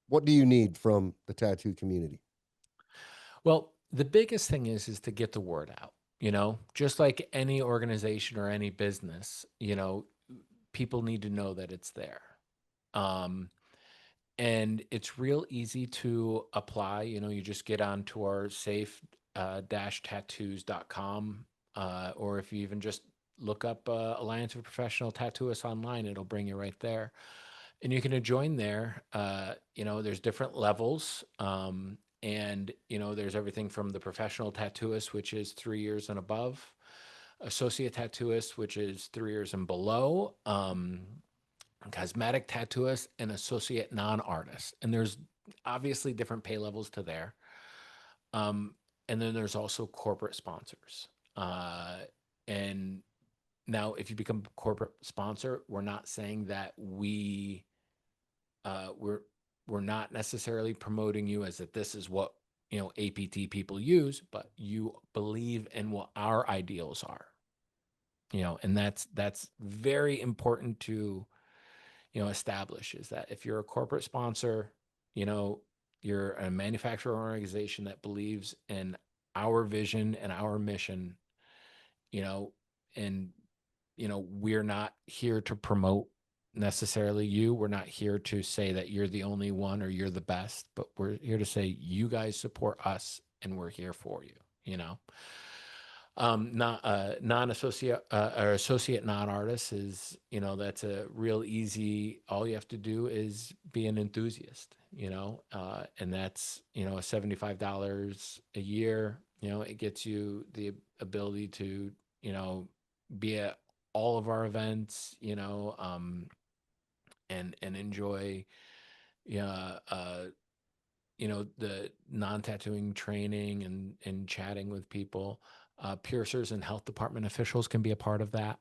What do you need from the tattoo community? Well, the biggest thing is to get the word out, just like any organization or any business, people need to know that it's there. Um, and it's real easy to apply. You just get onto our safe tattoos.com, or if you even just look up Alliance of Professional Tattooists online, it'll bring you right there. And you can join there. There's different levels. And there's everything from the professional tattooist, which is 3 years and above, associate tattooist, which is 3 years and below, cosmetic tattooist, and associate non-artist. And there's obviously different pay levels to there. Um, and then there's also corporate sponsors. And now, if you become a corporate sponsor, we're not saying that uh, we're we're not necessarily promoting you as that this is what APT people use, but you believe in what our ideals are. And that's very important to establish, is that if you're a corporate sponsor, you know, you're a manufacturer organization that believes in our vision and our mission, you know, and, we're not here to promote necessarily you. We're not here to say that you're the only one or you're the best, but we're here to say you guys support us and we're here for you, you know? Not non-associate or associate non-artist is, that's a real easy. All you have to do is be an enthusiast, and that's $75 a year. It gets you the ability to be at all of our events, and enjoy yeah the non-tattooing training and chatting with people. Piercers and health department officials can be a part of that.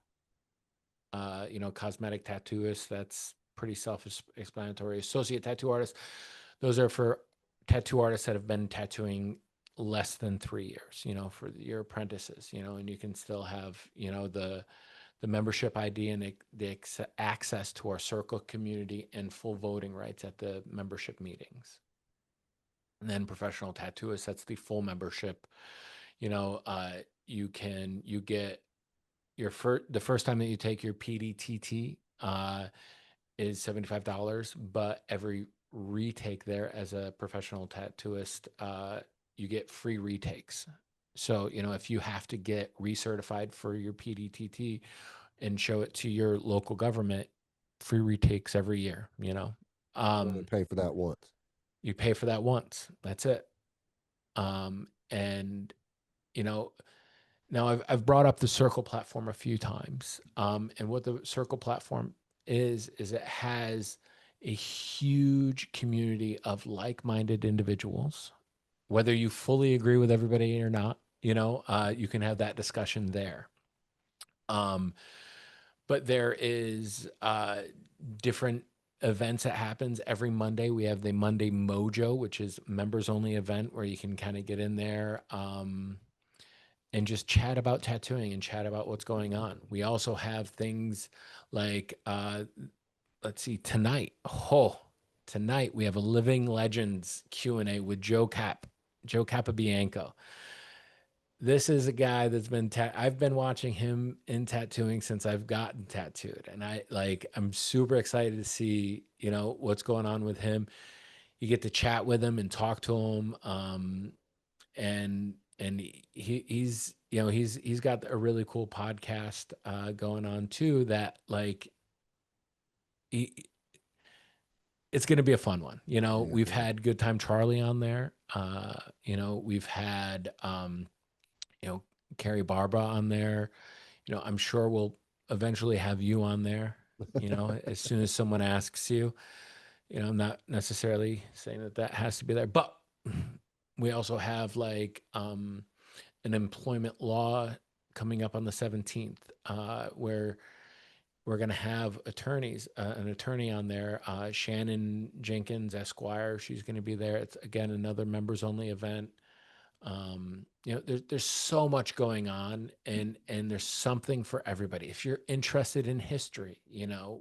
Cosmetic tattooists, that's pretty self-explanatory. Associate tattoo artists, those are for tattoo artists that have been tattooing less than 3 years, for your apprentices, and you can still have, the membership ID and the access to our circle community and full voting rights at the membership meetings. And then professional tattooists, that's the full membership. You know, uh, you get the first time that you take your PDTT, is $75, but every retake there as a professional tattooist, you get free retakes. So, if you have to get recertified for your PDTT and show it to your local government, free retakes every year, You only um, pay for that once. you pay for that once. That's it. And, you know, Now I've brought up the Circle platform a few times, and what the Circle platform is it has a huge community of like-minded individuals. Whether you fully agree with everybody or not, you can have that discussion there. Um, but there is different events that happens every Monday. We have the Monday Mojo, which is members only event where you can kind of get in there. And just chat about tattooing and chat about what's going on. We also have things like, let's see, tonight we have a Living Legends Q&A with Joe Capabianco. This is a guy that's I've been watching him in tattooing since I've gotten tattooed. And I'm super excited to see, what's going on with him. You get to chat with him and talk to him. And he's got a really cool podcast going on too that he, it's going to be a fun one. Yeah, We've yeah. had Good Time Charlie on there. We've had you know Carrie Barbara on there. I'm sure we'll eventually have you on there, as soon as someone asks you. I'm not necessarily saying that has to be there, but we also have an employment law coming up on the 17th, where we're going to have an attorney on there, Shannon Jenkins, Esquire. She's going to be there. It's, again, another members only event. There's so much going on, and there's something for everybody. If you're interested in history,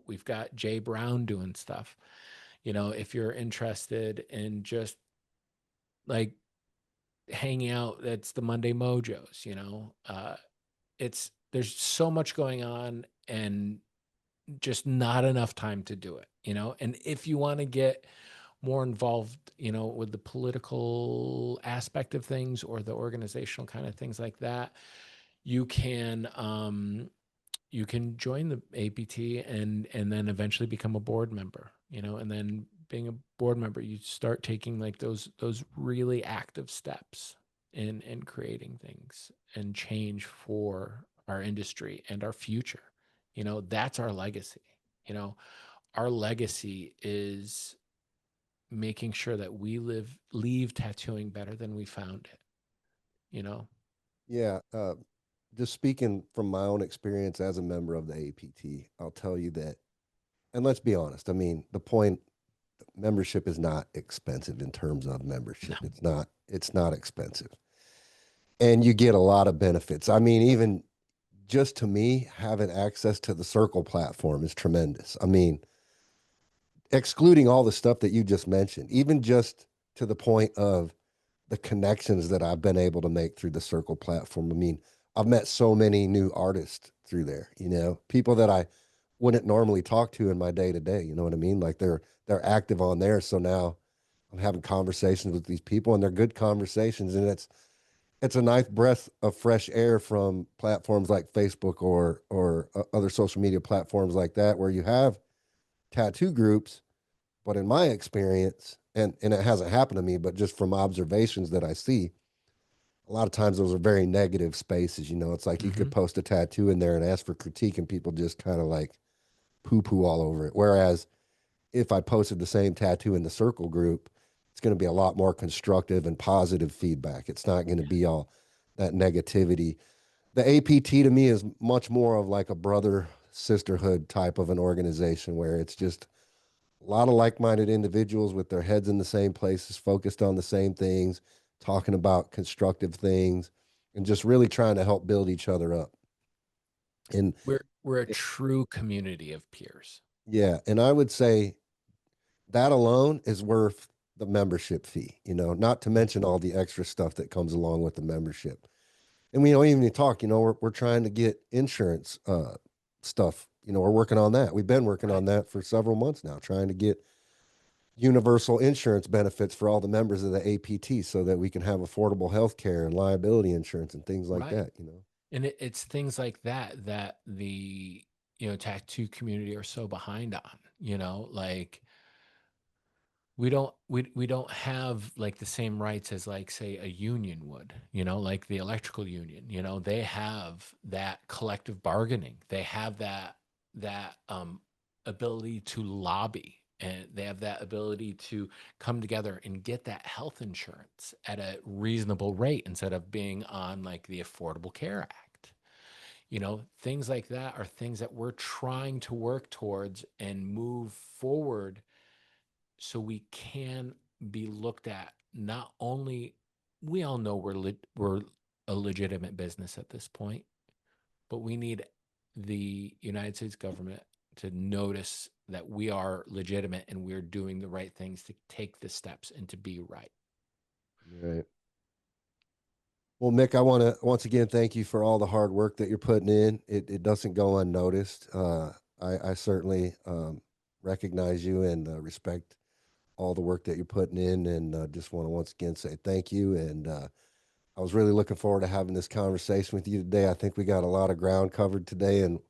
we've got Jay Brown doing stuff. If you're interested in just like hanging out, that's the Monday Mojos. There's so much going on, and just not enough time to do it. And if you want to get more involved, with the political aspect of things or the organizational kind of things like that, you can join the APT and then eventually become a board member. And then being a board member, you start taking like those really active steps in creating things and change for our industry and our future. That's our legacy. Our legacy is making sure that we leave tattooing better than we found it. you know Yeah, just speaking from my own experience as a member of the APT, I'll tell you that, and let's be honest, I mean, the point membership is not expensive in terms of no. membership. It's not expensive. And you get a lot of benefits. I mean, even just to me, having access to the Circle platform is tremendous. I mean, excluding all the stuff that you just mentioned, even just to the point of the connections that I've been able to make through the Circle platform. I mean, I've met so many new artists through there, people that I wouldn't normally talk to in my day to day. You know what I mean? Like they're active on there. So now I'm having conversations with these people, and they're good conversations, and it's a nice breath of fresh air from platforms like Facebook or other social media platforms like that, where you have tattoo groups. But in my experience, and it hasn't happened to me, but just from observations that I see, a lot of times those are very negative spaces. It's like you could hmm post a tattoo in there and ask for critique, and people just kind of like poo poo all over it. Whereas if I posted the same tattoo in the Circle group, it's going to be a lot more constructive and positive feedback. It's not going to be all that negativity. The APT to me is much more of like a brother sisterhood type of an organization, where it's just a lot of like-minded individuals with their heads in the same places, focused on the same things, talking about constructive things, and just really trying to help build each other up. And we're a true community of peers. yeah, and I would say that alone is worth the membership fee, not to mention all the extra stuff that comes along with the membership. And we don't even talk, we're trying to get insurance stuff. We're working on that. We've been working on that for several months now, trying to get universal insurance benefits for all the members of the APT so that we can have affordable health care and liability insurance and things like that. And it's things like that that the tattoo community are so behind on. Like we don't have like the same rights as, like, say, a union would, like the electrical union. They have that collective bargaining. They have that ability to lobby, and they have that ability to come together and get that health insurance at a reasonable rate instead of being on like the Affordable Care Act. Things like that are things that we're trying to work towards and move forward so we can be looked at. Not only, we all know we're a legitimate business at this point, but we need the United States government to notice that we are legitimate and we're doing the right things to take the steps and to be right. Right. Well, Mick, I want to once again thank you for all the hard work that you're putting in. It doesn't go unnoticed. I certainly recognize you and respect all the work that you're putting in, and just want to once again say thank you. And I was really looking forward to having this conversation with you today. I think we got a lot of ground covered today, and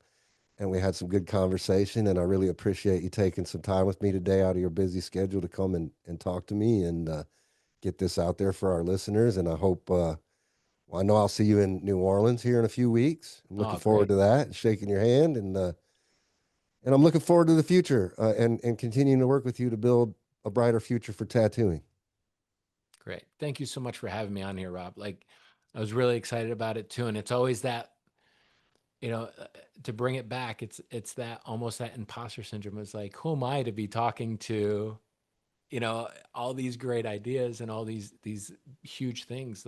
we had some good conversation, and I really appreciate you taking some time with me today out of your busy schedule to come and talk to me and get this out there for our listeners. And I hope, I know I'll see you in New Orleans here in a few weeks. I'm looking forward to that and shaking your hand, and I'm looking forward to the future and continuing to work with you to build a brighter future for tattooing. Great. Thank you so much for having me on here, Rob. Like, I was really excited about it too. And it's always that, to bring it back, it's that almost that imposter syndrome. It's like, who am I to be talking to, all these great ideas and all these huge things.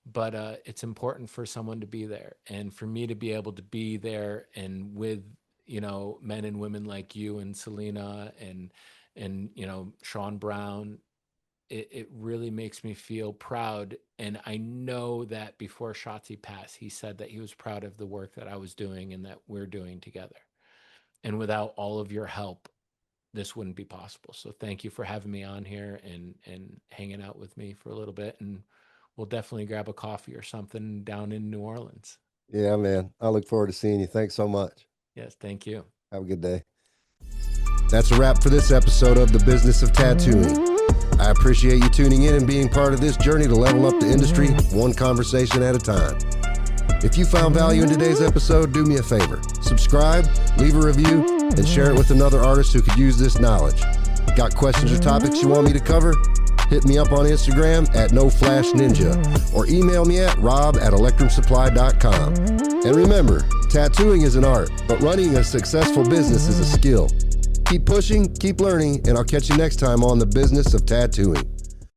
But it's important for someone to be there, and for me to be able to be there and with, men and women like you and Selena and Sean Brown. It really makes me feel proud. And I know that before Shotzi passed, he said that he was proud of the work that I was doing and that we're doing together. And without all of your help, this wouldn't be possible. So thank you for having me on here and hanging out with me for a little bit. And we'll definitely grab a coffee or something down in New Orleans. Yeah, man. I look forward to seeing you. Thanks so much. Yes, thank you. Have a good day. That's a wrap for this episode of The Business of Tattooing. I appreciate you tuning in and being part of this journey to level up the industry one conversation at a time. If you found value in today's episode, do me a favor. Subscribe, leave a review, and share it with another artist who could use this knowledge. Got questions or topics you want me to cover? Hit me up on Instagram at NoFlashNinja or email me at rob@electrumsupply.com. And remember, tattooing is an art, but running a successful business is a skill. Keep pushing, keep learning, and I'll catch you next time on The Business of Tattooing.